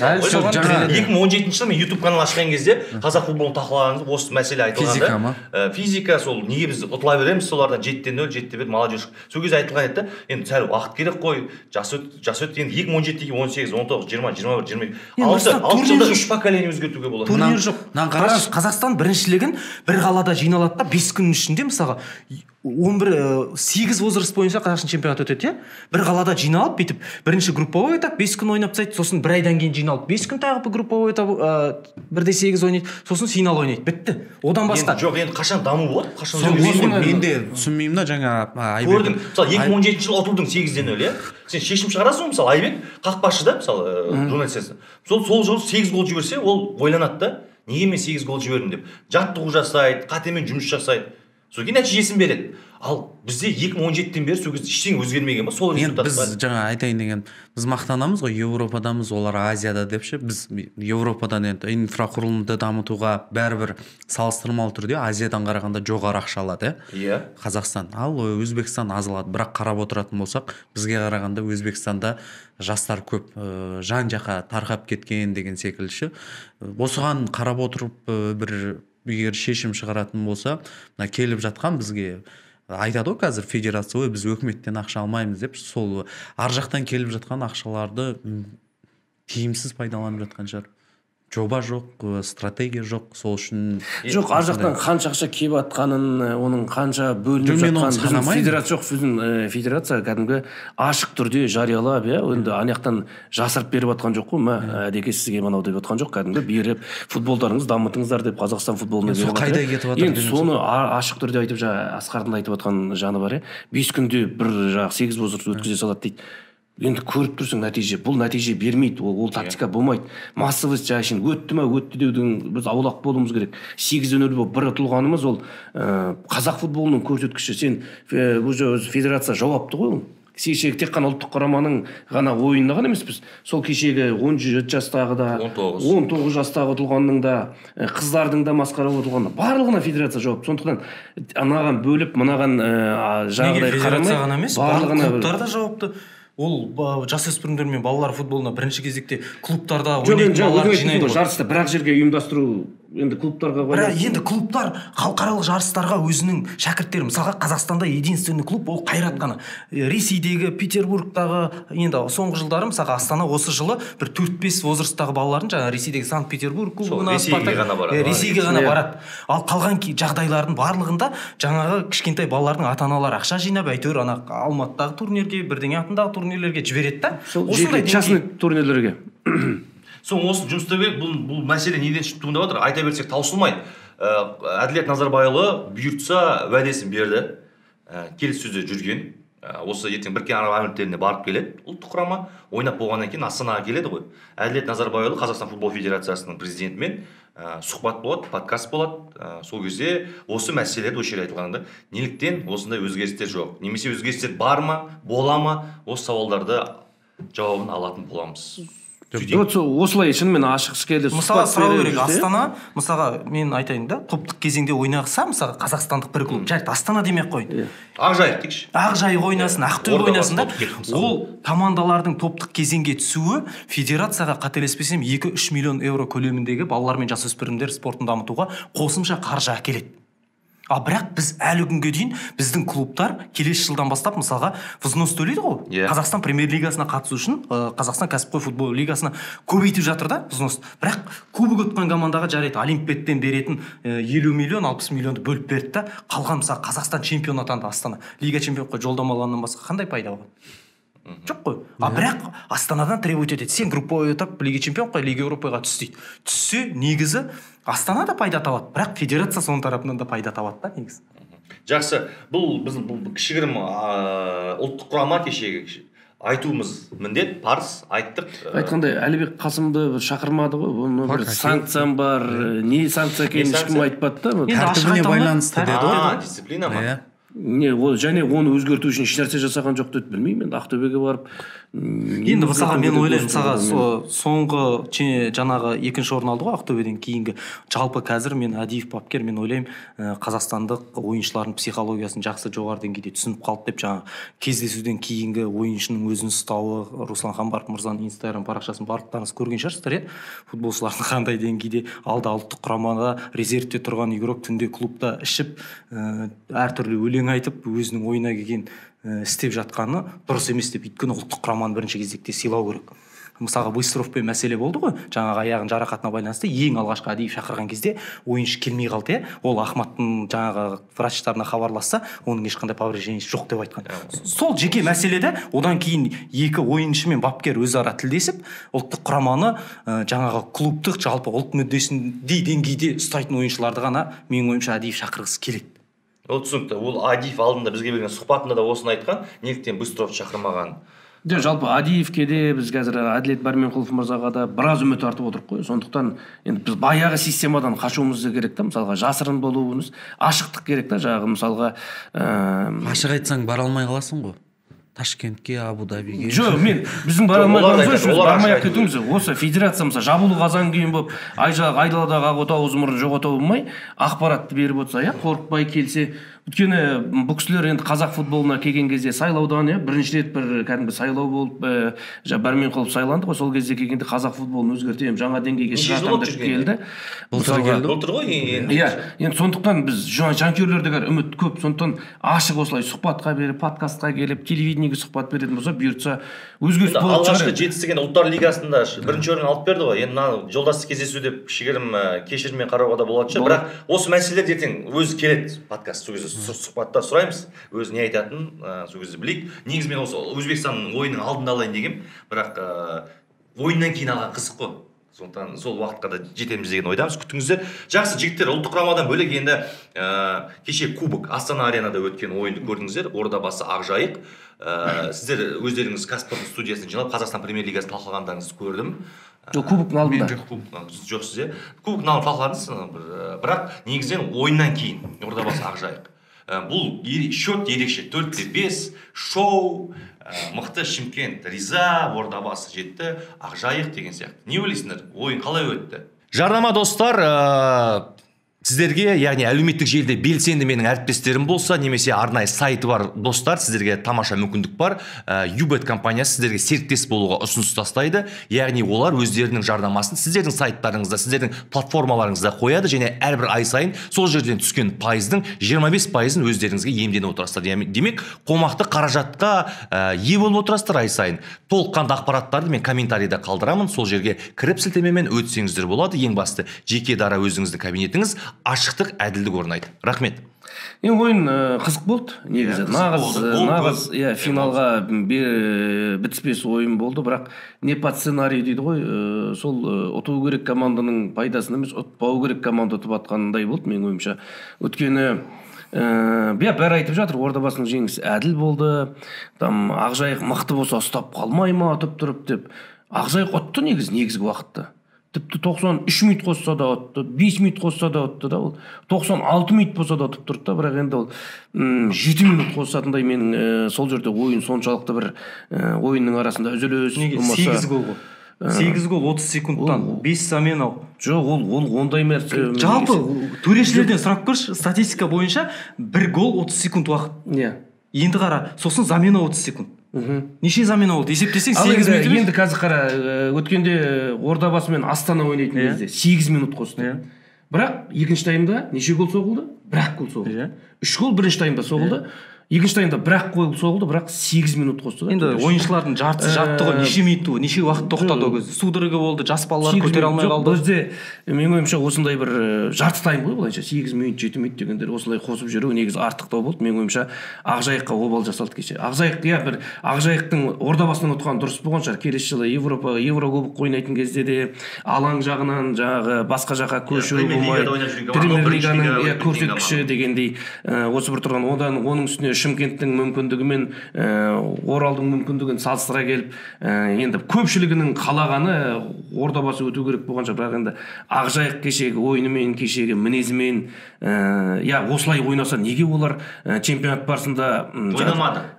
2017 жылы мен YouTube канал ашқан кезде қазақ футболын талқылағанымызда осы мәселе айтылғанда. Физика сол неге біз ұтыла береміз солардан 7-0, 7-1 молодежь. Сол кезде айтылған еді, енді сәл уақыт керек қой. Жас өт енді 2017-ге 18, 19, 20, 21, 22. 6 жылда 3 поколение өзгертуге болады. Турнир жоқ. Қазақстан біріншілігін бір қалада жиналады да 5 күн ішінде мысалға 8 возраст бойынша Қазақстан чемпионаты өтеді, иә? Бір қалада жиналып, бетіп, бірінші групповой этап 5 күн ойнап тастайды, сосын бір айдан кейін жиналып 5 күн тағы бір групповой этап 1-8 ойнайды, сосын финал ойнайды. Бітті. Одан басқа. Жоқ, енді қашан даму болады? Мен де түсінмеймін да жаңа көрдің. Мысалы 2017 жылы ұтылдың 8-0, иә? Сен шешім шығарасың ғой, мысалы Айбек қақпашы да, мысалы журналистер. Сол жолы 8 гол жіберсе, ол ойланады да. Неге мен 8 гол жібердім деп. Жаттығу жасайды, қатемен жұмыс жасайды. Сол кейін нәтижесін береді. Ал бізде 2017-тен бері сол кезде ештеңе өзгермеген ба? Сол результат. Біз жаңа айтайын деген, біз мақтанамыз ғой, Европадамыз, олар Азияда депші. Біз Европадан енді инфрақұрылымды дамытуға бәрібір салыстырмалы түрде Азиядан қарағанда жоғары ақша алады, иә? Қазақстан. Ал Өзбекстан аз алады. Бірақ қарап отыратын болсақ, бізге қарағанда Өзбекстанда жастар көп жан-жаққа тарқап кеткен деген секілді. Осыған қарап отырып бір егер шешім шығаратын болса, мына келіп жатқан бізге айтады ғой қазір федерация, ой біз өкіметтен ақша алмаймыз деп, сол ар жақтан келіп жатқан ақшаларды тиімсіз пайдаланып жатқан шығар. Жоба жоқ, стратегия жоқ, сол үшін жоқ, ар жақтан қанша ақша келіп жатқанын, оның қанша бөлініп жатқанын федерация жоқ, біздің федерация кәдімгі ашық түрде жариялап, енді анаяқтан жасырып беріп жатқан жоқ қой, әдеке сізге мынау деп жатқан жоқ, кәдімгі беріп футболдарыңыз дамытыңыздар деп Қазақстан футболына беріп жатыр. Қайда кетіп жатыр? Енді соны ашық түрде айтып, Асқардың айтып жатқан жаны бар, 5 күнде бір 8 возраст өткізе салады дейді. Енді көріп тұрсың нәтиже, бұл нәтиже бермейді, ол тактика болмайды. Массовость жайшын өтті ма, өтті деудің біз аулақ болуымыз керек. 8-0 болып бір ұтылғанымыз ол қазақ футболының көрсеткіші. Сен федерация жауапты ғой. Кешегі тек қана ұлттық құраманың ғана ойында ғана емес, біз сол кешегі 17 жастағы да 19 жастағы ұтылғанның да қыздардың да масқара ұтылғанның барлығына федерация жауапты. Сондықтан анаған бөліп, мынаған жағдай қарамай, барлығына клубтар да жауапты. Ол жасөспірімдер мен балалар футболына бірінші кезекте клубтарда ойнайтын балалар жинайды ғой. Жарысты бір-ақ жерге ұйымдастыру енді клубтарға бірақ енді клубтар халықаралық жарыстарға өзінің шәкірттері, мысалға Қазақстанда единственный клуб ол Қайрат қана. Ресейдегі, Петербургтағы, енді соңғы жылдары мысалға Астана осы жылы бір 4-5 возрасттағы балаларын жаңа Ресейдегі Санкт-Петербург клубына Ресейге ғана барады. Ал қалған жағдайлардың барлығында жаңағы кішкентай балалардың ата-аналары ақша жинап, әйтеуір ана Алматыдағы турнирге, бірдеңе атындағы турнирлерге жібереді да. Осындай частный турнирлерге. Соң осы жұмыс істеу керек. Бұл мәселе неден туындап жатыр? Айта берсек таусылмайды. Әділет Назарбайұлы бұйыртса уәдесін берді. Келіссөзде жүрген. Осы ертең Біріккен Араб Әмірліктеріне барып келеді. Ұлттық құрама ойнап болғаннан кейін Астанаға келеді ғой. Әділет Назарбайұлы Қазақстан футбол федерациясының президентімен сұхбат болады, подкаст болады. Сол кезде осы мәселелерді осы жерде айтылғанда, неліктен осындай өзгерістер жоқ? Немесе өзгерістер бар ма, бола ма? Осы сауалдарды жауабын алатын боламыз. Осылай шынымен ашық келді. Мысалға сұрау керек, Астана, мысалға мен айтайын да, топтық кезеңде ойнағыса, мысалға қазақстандық бір клуб, жарайды Астана демек қой. Ақжайық дейікші. Ақжайық ойнасын, Ақтөбе ойнасын да. Ол командалардың топтық кезеңге түсуі федерацияға қателеспесем 2-3 миллион евро көлеміндегі балалар мен жасөспірімдер спортын дамытуға қосымша қаржы әкеледі. Ал бірақ біз әлі күнге дейін біздің клубтар келесі жылдан бастап мысалға взнос төлейді ғой. Қазақстан премьер-лигасына қатысу үшін Қазақстан кәсіпқой футбол лигасына көбейтіп жатыр да взнос. Бірақ кубок ұтқан командаға жарайды Олимпиадтен беретін 50 миллион, 60 миллионды бөліп берді да, қалған мысалы Қазақстан чемпион атанды Астана. Лига чемпионға жолдамаларынан басқа қандай пайда болады? Жоқ қой. А бірақ Астанадан требовать етеді. Сен групповой өтіп Лига чемпионға, Лига Европаға түс дейді. Түссе негізі Астана да пайда табады, бірақ федерация соның тарапынан да пайда табады да негізі. Жақсы, бұл біздің кішігірім ұлттық құрама кешегі айтуымыз міндет, парыз, айттық. Айтқандай Әлібек Қасымды шақырмады ғой, бір санкциям бар, не санкция екенін ешкім айтпады да. Тәртібіне байланысты деді ғой. Дисциплина ма? Және оны өзгерту үшін ешнәрсе жасаған жоқ деді, білмеймін, енді Ақтөбеге барып. Енді мысалға мен ойлаймын, мысалға соңғы жаңағы екінші орын алды ғой Ақтөбеден кейінгі. Жалпы қазір мен Адиев бапкер, мен ойлаймын, қазақстандық ойыншылардың психологиясын жақсы жоғары деңгейде түсініп қалды деп, жаңа кездесуден кейінгі ойыншының өзін ұстауы, Руслан Хамбаров мырзаның Instagram парақшасын барлықтарыңыз көрген шығарсыздар, футболшылардың қандай деңгейде алда ұлттық құрамада резервте тұрған игрок түнде клубта ішіп, әртүрлі өлең айтып, өзінің ойына келген істеп жатқаны дұрыс емес деп. Өйткені ұлттық құраманы бірінші кезекте сыйлау керек. Мысалға Быстровпен мәселе болды ғой, жаңағы аяғын жарақатына байланысты ең алғашқы Адиев шақырған кезде ойыншы келмей қалды, ол Ахматтың жаңағы врачтарына хабарласса, оның ешқандай повреждениесі жоқ деп айтқан. Сол жеке мәселеде одан кейін екі ойыншы мен бапкер өзара тілдесіп, ұлттық құраманы жаңағы клубтық жалпы ұлт мүддесіндей деңгейде ұстайтын ойыншыларды ғана менің ойымша Адиев шақырғысы келеді. Ол түсінікті. Ол Адиев алдында бізге берген сұхбатында да осыны айтқан, неліктен Быстровты шақырмаған. Жалпы Адиевке де біз қазір Әділет Барменқұлов мырзаға да біраз үміт артып отырық қой. Сондықтан енді біз баяғы системадан қашуымыз керек та, мысалға жасырын болуымыз, ашықтық керек та, жаңағы мысалға ашық айтсаң бара алмай қаласың ғой. Ташкентке, Абу-Дабиге. Жоқ, біздің бара алмайымыз үшін бармай-ақ кетуіміз. Осы федерация мысалы жабулы қазан күйін болып, айдаладағы ақ отау ұзымырын жоқ отау болмай, ақпаратты беріп отырса, қорықпай келсе, Өйткені бұл кісілер енді қазақ футболына келген кезде сайлаудан бірінші рет бір кәдімгі сайлау болып Бәрменқұлов сайланды ғой. Сол кезде келгенде қазақ футболын өзгертемін, жаңа деңгейге шығартамын деп келді. Былтыр ғой енді. Иә, енді сондықтан біз жанкүйерлердегі үміт көп. Сондықтан ашық осылай сұхбатқа беріп, подкастқа келіп, телевидениеге сұхбат беретін болса, бұйыртса өзгеріс болып шығар. Алғашқы жетістік енді Ұлттар лигасында бірінші орын алып берді ғой. Енді мына жолдастық кездесу деп кішігірім кешіріммен қарауға да болады шығар. Бірақ осы мәселелер ертең өзі келеді подкаст сол кезде сұхбатта сұраймыз. Өзі не айтатынын сол кезде білейік. Негізі мен осы Өзбекстанның ойынның алдында алайын дегенмін. Бірақ ойыннан кейін алған қызық қой. Сондықтан сол уақытқа да жетеміз деген ойдамыз. Күтіңіздер. Жақсы жігіттер, ұлттық құрамадан бөлек енді кеше кубок Астана аренада өткен ойынды көрдіңіздер. Ордабасы Ақжайық. Сіздер өздеріңіз Каспардың студиясын жинап Қазақстан премьер-лигасын талқылағандарыңызды көрдім. Кубоктың алдында. Жоқ сізде. Кубоктың алдында талқыладыңыз. Бірақ негізінен ойыннан кейін Ордабасы Ақжайық. Бұл счет ерекше 4-5 шоу, мықты Шымкент, Риза, Ордабасы жетті, Ақжайық деген сияқты. Не ойлайсыңдар? Ойын қалай өтті? Жарнама достар, сіздерге, яғни әлеуметтік желіде белсенді менің әріптестерім болса, немесе арнайы сайты бар достар, сіздерге тамаша мүмкіндік бар. Юбет компаниясы сіздерге серіктес болуға ұсыныс тастайды. Яғни олар өздерінің жарнамасын сіздердің сайттарыңызда, сіздердің платформаларыңызда қояды және әрбір ай сайын сол жерден түскен пайыздың 25%-ын өздеріңізге иемденіп отырасыздар. Демек, қомақты қаражатқа ие болып отырасыздар ай сайын. Толыққанды ақпараттарды мен комментарийда қалдырамын. Сол жерге кіріп сілтемемен өтсеңіздер болады. Ең басты жеке дара өзіңіздің кабинетіңіз ашықтық, әділдік орнайды. Рахмет. Ойын қызық болды. Негізі нағыз финалға бітіспес ойын болды, бірақ не по сценарию дейді ғой, сол ұту керек команданың пайдасын емес, ұтпау керек команда ұтып атқанындай болды менің ойымша. Өткені бәрі айтып жатыр, Ордабасының жеңісі әділ болды, Ақжайық мықты болса ұстап қалмай ма ұтып тұрып деп. Ақжайық ұтты негізгі уақытта. Тіпті 93 минут қосса да ұтты, 5 минут қосса да ұтты да, ол 96 минут болса да ұтып тұрды да, бірақ енді ол 7 минут қоссатындай менің сол жерде ойын соншалықты бір ойынның арасында үзіліс. 8 гол ғой. 8 гол 30 секундтан 5 замена. Жоқ, ол ондай нәрсе. Жалпы төрешілерден сұрап көрші, статистика бойынша 1 гол 30 секунд уақыт. Енді қара, сосын замена 30 секунд. Неше замена болды? Есептесең 8 минут. Енді қазір қара, өткенде Ордабасы мен Астана ойнайтын кезде 8 минут қосты. Бірақ екінші таймда неше гол соғылды? 1 гол соғылды. 3 гол бірінші таймда соғылды. Екінші таймда 1 гол соғылды, бірақ 8 минут қосты. Енді ойыншылардың жартысы жатты ғой, неше минут, неше уақыт тоқтады ол кезде. Судорога болды, жас балалар көтере алмай қалды. Бізде менің ойымша осындай бір жарты тайм ғой, былайша 8 минут, 7 минут дегендер осылай қосып жүру негізі артықтау болды. Менің ойымша Ақжайыққа обал жасалды кеше. Ақжайықтың Ордабасынан ұтқан дұрыс болған шығар. Келесі жылы Еврокубок ойнайтын кезде де алаң жағынан жаңағы басқа жаққа көшу болмай, Премьер-лиганың көрсеткіші дегендей осы бір тұрған, оның үстіне Шымкенттің мүмкіндігімен Оралдың мүмкіндігін салыстыра келіп, енді көпшілігінің қалағаны Ордабасы өту керек болған шығар. Бірақ енді Ақжайық кешегі ойынымен, кешегі мінезімен, осылай ойнаса неге олар чемпионат барысында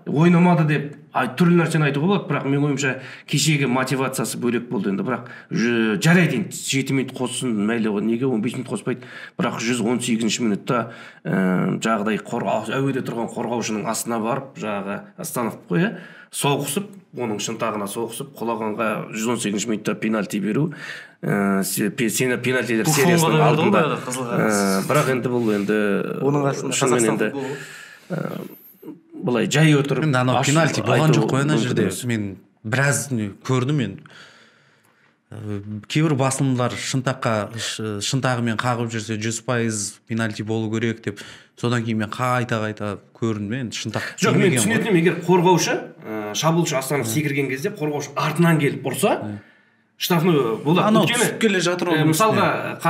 ойнамады деп түрлі нәрсені айтуға болады. Бірақ мен ойымша кешегі мотивациясы бөлек болды енді. Бірақ жарайды енді 7 минут қоссын, мәйлі ғой, неге 15 минут қоспайды. Бірақ 118 минутта жағдай әуеде тұрған қорғаушының астына барып, жағы Астанов қоя, соғысып, оның шынтағына соғысып, құлағанға 118 минутта пенальти беру. Сені пенальтилер сериясының алдында. Бірақ енді бұл енді оның астында Қазақстан футболы былай жай отырып. Енді анау пенальти болған жоқ қой ана жерде. Мен біраз көрдім енді. Кейбір басылымдар шынтағымен қағып жүрсе 100% пенальти болу керек деп, содан кейін мен қайта көрдім енді шынтақ. Жоқ, мен түсінетінім, егер қорғаушы, шабуылшы Астанов секірген кезде қорғаушы артынан келіп ұрса, штрафный болады. Анау түсіп келе жатыр ғой. Мысалға,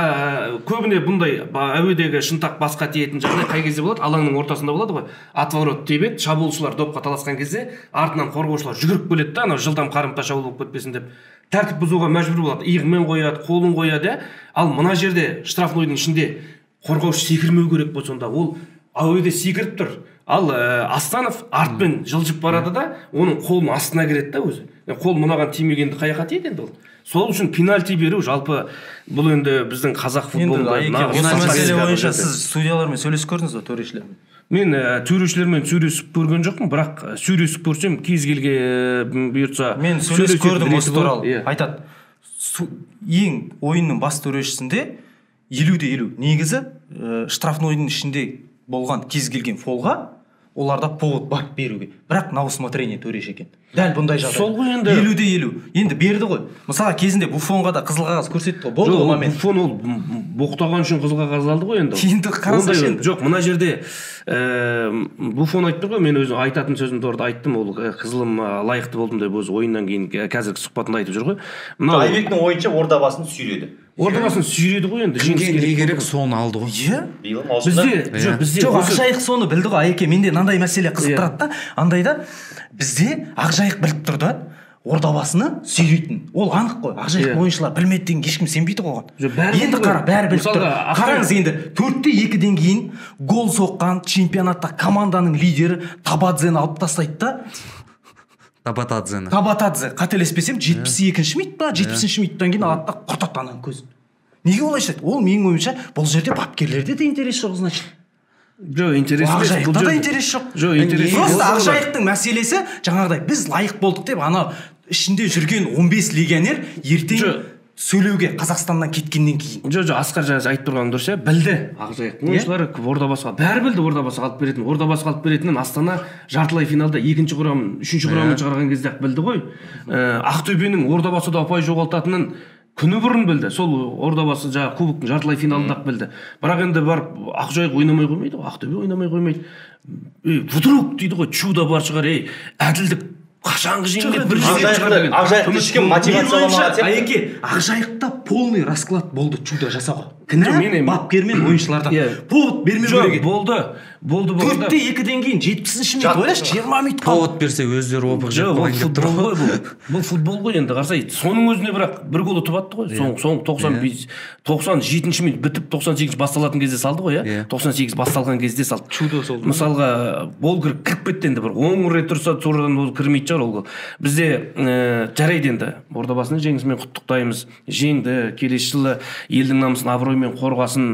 көбіне бұндай әуедегі шынтақ басқа тиетін жағдай қай кезде болады? Алаңның ортасында болады ғой. Отворот тебеді, шабуылшылар допқа таласқан кезде артынан қорғаушылар жүгіріп келеді да, анау жылдам қарымта шабуыл болып кетпесін деп тәртіп бұзуға мәжбүр болады. Иығымен қояды, қолын қояды. Ал мына жерде штрафнойдың ішінде қорғаушы секірмеу керек болса, сонда ол әуеде секіріп тұр. Ал Астанов артпен жылжып барады да, оның қолын астына кіреді да өзі. Қол мынаған тимегенді қаяққа тиеді енді ол. сол үшін пенальти беру жалпы бұл енді біздің қазақ футболында осы мәселе бойынша сіз судьялармен сөйлесіп көрдіңіз ба, төрешілермен? Мен төрешілермен сөйлесіп көрген жоқпын, бірақ сөйлесіп көрсем кез келген бұйыртса мен сөйлесіп көрдім осы туралы. Айтады, ең ойынның бас төрешісінде 50-50 негізі штрафнойдың ішінде болған кез келген фолға оларда повод бар беруге, бірақ на усмотрение төреш екен. Дәл бұндай жағдай. Сол ғой енді 50-50 енді берді ғой. Мысалы кезінде Буфонға да қызыл қағаз көрсетті ғой. Болды ғой момент. Буфон ол боқтаған үшін қызыл қағаз алды ғой енді. Енді қарасаңшы енді. Жоқ, мына жерде Буфон айтты ғой, мен өзім айтатын сөзімді орда айттым, ол қызылым лайықты болдым деп өзі ойыннан кейін қазіргі сұхбатында айтып жүр ғой. Айбектің ойынша ордабасын сүйреді. Ордабасын сүйреді ғой енді. Кімге не керек соны алды ғой. Иә? Биыл маусымда. Бізде жоқ, Ақжайық соны білді ғой. Айеке, менде мынандай мәселе қызықтырады да. Андайда бізде Ақжайық біліп тұр да, ордабасыны сүйрейтін. Ол анық қой. Ақжайық ойыншылар білмеді деген ешкім сенбейді ғой оған. Енді қара, бәрі біліп тұр. Қараңыз енді 4-2-ден кейін гол соққан чемпионатта команданың лидері Табадзені алып тастайды да. Табатадзе, қателеспесем 72-ші минут па, 70-ші минуттан кейін алады да құртады ананың көзін. Неге олай істеді? Ол менің ойымша бұл жерде бапкерлерде де интерес жоқ, значит. Жоқ, интерес емес. Ақжайықта да интерес жоқ. Жоқ, интерес. Просто Ақжайықтың мәселесі жаңағыдай біз лайық болдық деп ана ішінде жүрген 15 легионер ертең сөйлеуге Қазақстаннан кеткеннен кейін. Жоқ, Асқар жаңа айтып тұрған дұрыс, білді. Ақжайықтың ойыншылары Ордабасыға бәрі білді, Ордабасыға алып беретін. Ордабасыға алып беретінін Астана жартылай финалда 2-ші құрамын, 3-ші құрамын шығарған кезде білді ғой. Ақтөбенің Ордабасыда ұпай жоғалтатынын күні бұрын білді. Сол Ордабасы жаңа кубоктың жартылай финалында білді. Бірақ енді барып Ақжайық ойнамай қоймайды, Ақтөбе ойнамай қоймайды. Вдруг дейді ғой, чудо бар шығар, әділдік қашанғы жеңілдік бір шығар деген. Ақжайықты ешкім мотивацияламаған. Айеке, Ақжайықта полный расклад болды чудо жасауға. Кінә бапкер мен ойыншылардан. Повод бермеу керек еді. Болды. 4-2-ден кейін 70-ші минут ойлашы, 20 минут қалды. Повод берсе өздері опық жеп қойын деп тұр ғой. Бұл футбол ғой енді, қарасай. Соның өзіне бірақ бір гол ұтып атты ғой. Соң 97-ші минут бітіп 98-ші басталатын кезде салды ғой, иә. 98 басталған кезде салды. Чудо сол. Мысалға, ол кіріп кетті енді бір 10 рет тұрса, сонрадан ол кірмейді шығар ол гол. Бізде жарайды енді. Ордабасыны жеңісімен құттықтаймыз. Жеңді, келесі жылы елдің намысын абыроймен қорғасын,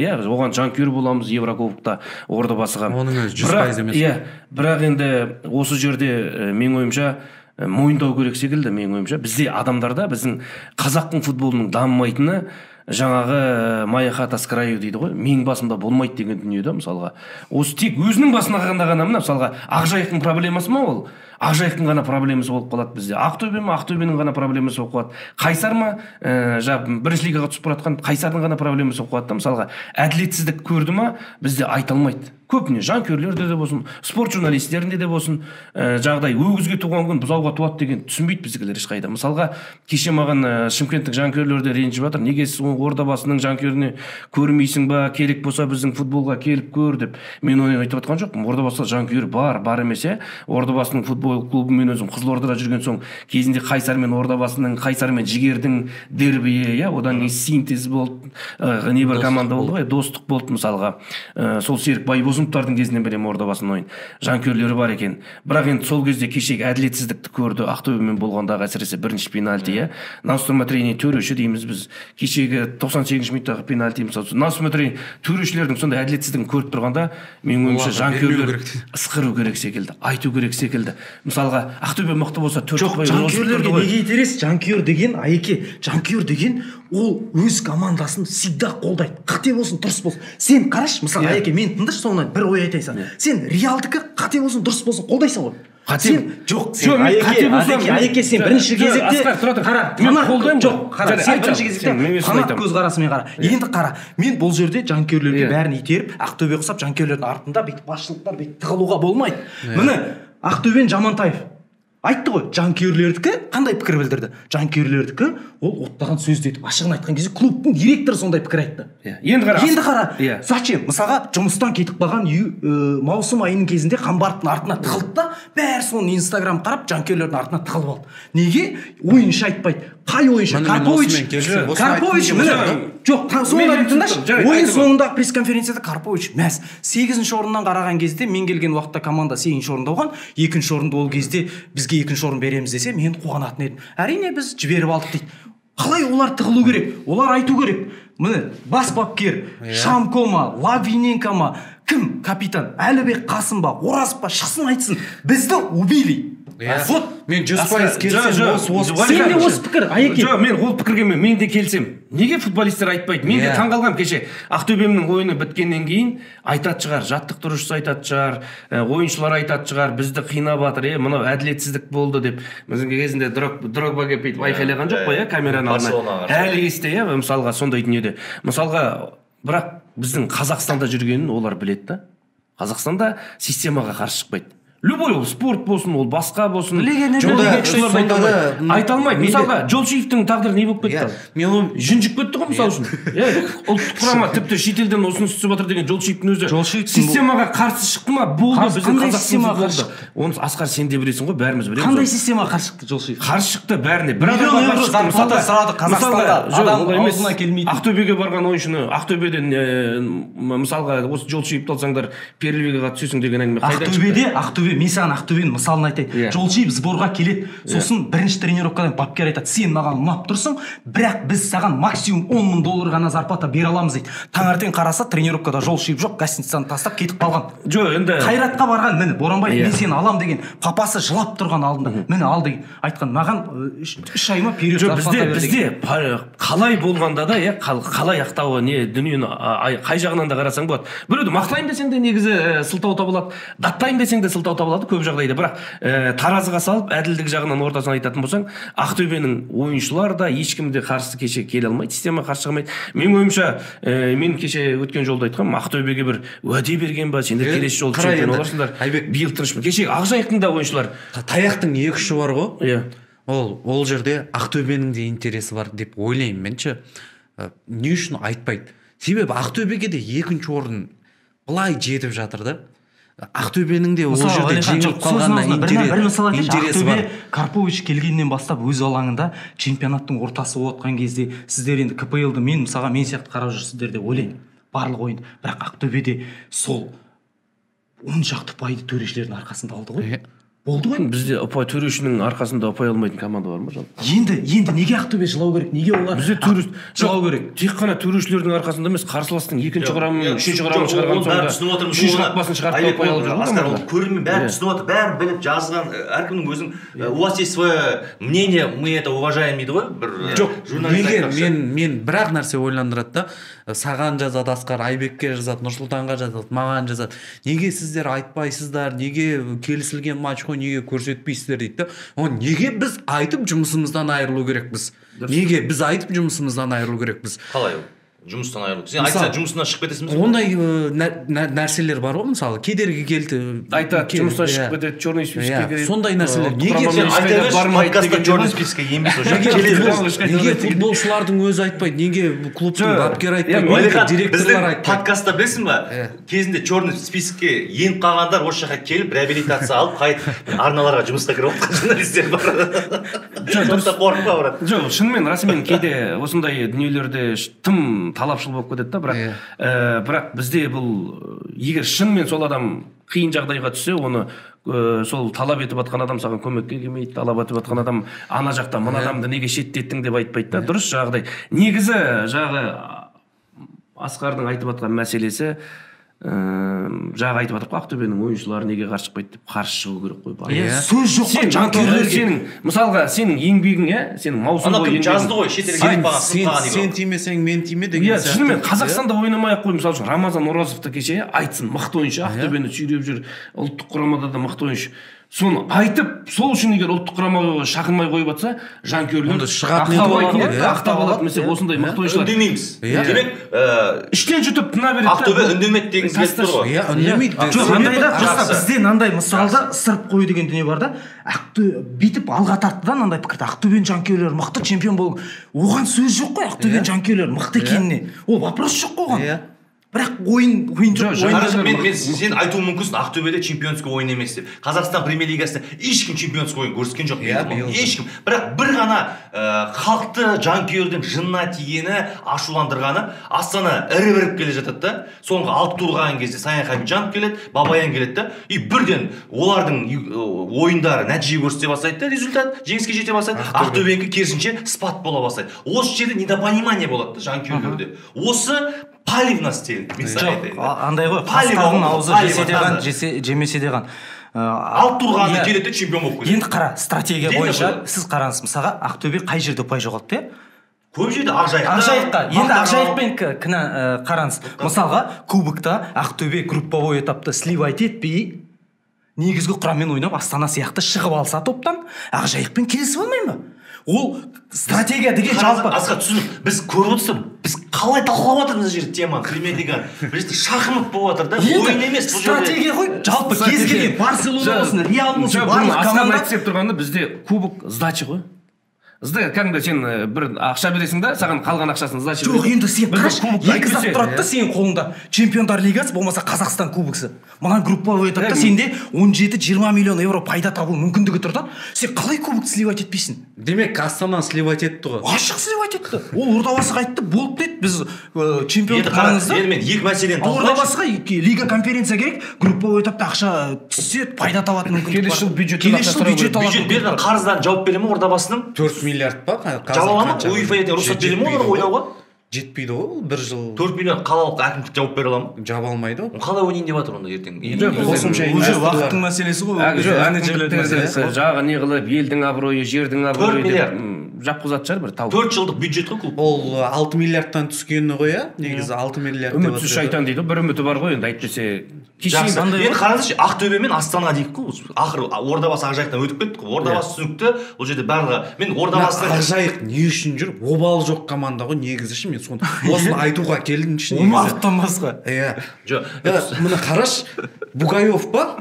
иә, оған жанкүйер боламыз Еврокубокта Ордабасыға. Оның өзі 100% емес. Иә, бірақ енді осы жерде менің ойымша мойындау керек секілді, менің ойымша бізде адамдарда біздің қазақтың футболының дамымайтыны жаңағы маяхата с краю дейді ғой, менің басымда болмайды деген дүниеде мысалға. Осы тек өзінің басына ғана мына мысалға Ақжайықтың проблемасы ма ол? Ақжайықтың ғана проблемасы болып қалады бізде. Ақтөбе ма, Ақтөбенің ғана проблемасы болып қалады. Қайсар ма, бірінші лигаға түсіп баратқан Қайсардың ғана проблемасы болып қалады да. Мысалға, әділетсіздік көрді ма, бізде айта алмайды. Көбіне жанкүйерлерде де болсын, спорт журналистерінде де болсын, жағдай өгізге туған күн бұзауға туады деген түсінбейді біздікілер ешқайда. Мысалға, кеше маған Шымкенттік жанкүйерлерде ренжіп жатыр. Неге сіз Ордабасының жанкүйеріне көрмейсің ба, керек болса біздің футболға келіп көр деп. Мен оны айтып жатқан жоқпын. Ордабасыда жанкүйер бар емес, Ордабасының футбол клубымен өзім Қызылордада жүрген соң кезінде Қайсар мен Ордабасының, Қайсар мен Жігердің дербиі, одан кейін синтез болды, небір команда болды ғой, достық болды мысалға. Сол Серік Байбосыновтардың кезінен берем Ордабасының ойын. Жанкүйерлері бар екен. Бірақ енді сол кезде кешегі әділетсіздікті көрді Ақтөбемен болғандағы әсіресе бірінші пенальти, на усмотрение төреші дейміз біз. Кешегі 98-ші минуттағы пенальти мысалы. На усмотрение төрешілердің сондай әділетсіздігін көріп тұрғанда менің ойымша жанкүйерлер ысқыру керек секілді, айту керек секілді. Мысалға, Ақтөбе мықты болса 4 ұпай жанкүйерлерге неге интерес? Жанкүйер деген, Айеке, жанкүйер деген ол өз командасын всегда қолдайды. Қате болсын, дұрыс болсын. Сен қарашы, мысалы, Айеке, мен тыңдашы соңынан бір ой айтайын. Сен Реалдікі қате болсын, дұрыс болсын, қолдайсың ғой. Сен жоқ, сен Айеке, сен бірінші кезекте қара, сен бірінші кезекте фанат көзқарасымен қара. Енді қара, мен бұл жерде жанкүйерлерге бәрін итеріп, Ақтөбе құсап жанкүйерлердің артында бүйтіп басшылықтар бүйтіп тығылуға болмайды. Міне Ақтөбен Жамантаев айтты ғой, жанкүйерлердікі қандай пікір білдірді? Жанкүйерлердікі ол оттаған сөз деді. Ашығын айтқан кезде клубтың директоры сондай пікір айтты. Енді қара. Зачем? Мысалға, жұмыстан кетіп қалған маусым айының кезінде Қамбаровтың артына тығылды да, бәрі соны Инстаграм қарап, жанкүйерлердің артына тығылып алды. Неге? Ойыншы айтпайды. Қай ойыншы? Карпович, жоқ, соңында тыңдашы. Ойын соңында пресс-конференцияда Карпович мәз 8-ші орыннан қараған кезде мен келген уақытта команда 8-ші орында болған, 2-ші орында ол кезде бізге 2-ші орын береміз десе, мен қуанатын едім. Әрине біз жіберіп алдық дейді. қалай олар тығылу керек? Олар айту керек. Міне, бас бапкер, Шамко ма, Лавиненко ма, кім капитан? Әлібек Қасым ба, Ораз ба, шықсын айтсын. Бізді убили. Вот мен 100% келісемін. Сен де осы пікір, Айеке. Жоқ, мен ол пікірге мен де келісемін. Неге футболисттер айтпайды? Мен де таңғалғам кеше. Ақтөбемнің ойыны біткеннен кейін айтады шығар, жаттықтырушысы айтады шығар, ойыншылар айтады шығар, бізді қинап жатыр, мынау әділетсіздік болды деп. Біздің кезінде Дрогба келіп бүйтіп айқайлаған жоқ қой, камераның алдына. Әлі есте, мысалға сондай дүниеде. Мысалға, бірақ біздің Қазақстанда жүргенін олар біледі да. Қазақстанда системаға қарсы шықпайды. Любой ол спорт болсын, ол басқа болсын. Айта алмайды. Мысалға, Жолшиевтің тағдыры не болып кетті? Мен жүнжіп кетті ғой, мысалы үшін. Ұлттық құрама тіпті шетелден ұсыныс түсіп жатыр деген Жолшиевтің өзі системаға қарсы шықты ма? Болды, біздің Қазақстан болды. Оны Асқар сен де білесің ғой, бәріміз білеміз. Қандай системаға қарсы шықты Жолшиев? Қарсы шықты бәріне. Миллион евро зарплата сұрады Қазақстанда. Адам аузына келмейді. Ақтөбеге барған ойыншыны, Ақтөбеден мысалға осы Жолшиевті алсаңдар, Перелбегеге түсесің деген әңгіме қайдан шықты? Ақтөбе, мен саған Ақтөбенің мысалын айтайын. Жолшиев сборға келеді. Сосын бірінші тренировкадан бапкер айтады: "Сен маған ұнап тұрсың, бірақ біз саған максимум $10,000 ғана зарплата бере аламыз" дейді. Таңертең қараса, тренировкада Жолшиев жоқ, гостиницаны тастап кетіп қалған. Жоқ, енді Қайратқа барған, міне, Боранбай, мен сені алам деген, папасы жылап тұрған алдында. Міне ал деген айтқан, маған 3 ай ма период зарплата бер деген. Бізде қалай болғанда да, қалай ақтауы не дүниені қай жағынан да қарасаң болады. Біреуді мақтайын десең де негізі сылтау табылады, даттайын десең де сылтау табылады көп жағдайда. Бірақ таразыға салып әділдік жағынан ортасын айтатын болсаң, Ақтөбенің ойыншылары да ешкім де қарсы кеше келе алмайды, система қарсы шығамайды. Менің ойымша, мен кеше өткен жолда айтқам, Ақтөбеге бір уәде берген ба, сендер келесі жолы чемпион оларсыңдар. Биыл тыныш. Кеше Ақжайықтың да ойыншылар. Таяқтың екі ұшы бар ғой. Ол жерде Ақтөбенің де интересі бар деп ойлаймын менше. Не үшін айтпайды? Себебі Ақтөбеге де екінші орын былай жетіп жатыр да. Ақтөбенің де ол жерде жеңіліп қалғанда интересі бар. Карпович келгеннен бастап өз алаңында чемпионаттың ортасы отқан кезде сіздер енді КПЛ-ді мен сияқты қарап жүрсіздер деп ойлаймын. Барлық ойын. Бірақ Ақтөбеде сол 10 шақты пайды төрешілердің арқасында алды ғой. Болды ғой. Бізде ұпай төрешінің арқасында ұпай алмайтын команда бар ма? Енді неге Ақтөбе жылау керек? Неге олар? Бізде жылау керек. Тек қана төрешілердің арқасында емес, қарсыластың екінші құрамын, үшінші құрамын шығарған соңында үшінші қақпасын шығарып ұпай алып жүр. Көрермен бәрі түсініп отыр, бәрін біліп жазған, әркімнің өзінің у вас есть свое мнение, мы это уважаем дейді ғой. Жоқ, мен бір-ақ нәрсе ойландырады да. Саған жазады Асқар, Айбекке жазады, Нұрсұлтанға жазады, маған жазады. Неге сіздер айтпайсыздар? Неге келісілген матч қой, неге көрсетпейсіздер дейді. Неге біз айтып жұмысымыздан айырылу керекпіз? Неге біз айтып жұмысымыздан айырылу керекпіз? Қалай ол? Жұмыстан айырылу. Сен айтса жұмысынан шығып кетесің бе? Ондай нәрселер бар ғой, мысалы, кедергі келді. Айтады, жұмыстан шығып кетеді, черный списокке кіреді. Сондай нәрселер. Неге сен айта берші, подкастта черный списокке енбейсің уже. Неге футболшылардың өзі айтпайды? Неге клубтың бапкері айтпайды? Директорлар айтпайды? Подкастта білесің ба? Кезінде черный списокке еніп қалғандар осы жаққа келіп, реабилитация алып, қайт арналарға жұмысқа кіріп отқан журналистер бар. Жоқ, шынымен, расымен кейде осындай дүниелерде тым талапшыл болып кетеді да, бірақ бізде бұл, егер шынымен сол адам қиын жағдайға түссе, оны сол талап етіп атқан адам саған көмекке келмейді, талап етіп атқан адам ана жақта мына адамды неге шеттеттің деп айтпайды да, дұрыс жағдай. Негізі Асқардың айтып атқан мәселесі, жаңа айтып атып Ақтөбенің ойыншылары неге қарсы шықпайды деп қарсы шығу керек қой. Сөз жоқ қой, жанкүйерлер мысалға сенің еңбегің, сенің маусым бойы еңбегің жазды ғой, шетелге айтпаған сен тимесең мен тиме деген сияқты. Шынымен Қазақстанда ойнамай-ақ қой, мысалы үшін Рамазан Оразовты кеше айтсын, мықты ойыншы, Ақтөбені сүйреп жүр, ұлттық құрамада да мықты ойыншы. Соны айтып, сол үшін егер ұлттық құрамаға шақырмай қойып атса, жанкүйерлер ақтап алады, mesela осындай мықты ойыншылар. Үндемейміз. Демек, іштен жұтып тына береді. Ақтөбе үндемеді деген сөз тұр ғой. Үндемейді. Бізде мынандай мысалда ысырып қою деген дүние бар да. Бүйтіп алға тартты да мынандай пікірді. Ақтөбенің жанкүйерлері мықты чемпион болды. Оған сөз жоқ қой, Ақтөбенің жанкүйерлері мықты екеніне. Ол вопрос жоқ қой оған. бірақ ойын жоқ. Қарашы, мен сен айтуы мүмкінсің Ақтөбеде чемпионский ойын емес деп. Қазақстан премьер-лигасында ешкім чемпионский ойын көрсеткен жоқ. Ешкім. Бірақ бір ғана халықты жанкүйердің жынына тигені, ашуландырғаны Астана іріп келе жатады да. Соңғы 6 турған кезде Саян Хамитжанов келеді, Бабаян келеді да. И бірден олардың ойындары нәтиже көрсете бастайды да, результат жеңіске жете бастайды. Ақтөбенікі керісінше спат бола бастайды. Осы жерде недопонимание болады да жанкүйерлерде. Осы палив нас тел. Андай ғой, қастардың аузы жемесе де қан. Алып тұрғанды келеді чемпион болып кетеді. Енді қара, стратегия бойынша сіз қараңыз, мысалға Ақтөбе қай жерде ұпай жоғалтты? Көп жерде Ақжайықта. Енді Ақжайықпен кінә қараңыз. Мысалға кубокта Ақтөбе групповой этапта сливать етпей, негізгі құраммен ойнап Астана сияқты шығып алса топтан, Ақжайықпен келісіп алмай ма? Ол стратегия деген жалпы. Асқа түсініп, біз көріп отырсақ, біз қалай талқылап жатырмыз мына жерде теманы, премьер-лига. Біз шахмат болып жатыр да, ойын емес бұл жерде. Стратегия ғой, жалпы кез келген Барселона болсын, Реал болсын, барлық команда айтып тұрғанда бізде кубок сдача ғой. Кәдімгі сен бір ақша бересің да, саған қалған ақшасын сдача бересің. Жоқ, енді сен қарашы, екі зат тұрады да сенің қолыңда. Чемпиондар лигасы болмаса Қазақстан кубогысы. Маған групповой этапта сенде 17-20 миллион евро пайда табу мүмкіндігі тұр да. Сен қалай кубокты сливать етпейсің? Демек, Астана сливать етті ғой. Ашық сливать етті. Ол Ордабасыға айтты, болды дейді, біз чемпиондық маңызды. Енді мен екі мәселені талқылайыншы. Ордабасыға лига конференция керек, групповой этапта ақша түседі, пайда табатын мүмкіндік бар. Келесі жыл бюджет қарыздан жауап бере ме Ордабасының? 4 миллиард па? Жауап ма? УЕФА рұқсат бере ме оларға ойнауға? Жетпейді ғой, бір жыл. 4 миллион қалалық әкімдік жауап бере ала ма? Жаба алмайды ғой. Қалай ойнайын деп жатыр онда ертең? Уже уақыттың мәселесі ғой. Менеджерлердің мәселесі. Жағы не қылып, елдің абыройы, жердің абыройы деп жапқызатын шығар бір тау. 4 жылдық бюджет қой клуб. Ол 6 миллиардтан түскені ғой, негізі 6 миллиард деп үмітсіз шайтан дейді, бір үміті бар ғой, енді әйтпесе енді қараңызшы, Ақтөбе мен Астана дейік қой. Ақыры Ордабасы Ақжайықтан өтіп кеттік қой. Ордабасы түсінікті. Ол жерде барлығы мен Ордабасының Ақжайық не үшін жүр? Обалы жоқ команда ғой негізі ше, мен соны осыны айтуға келдім ше. Омарттан басқа. Иә. Мына қараш, Бугаев па?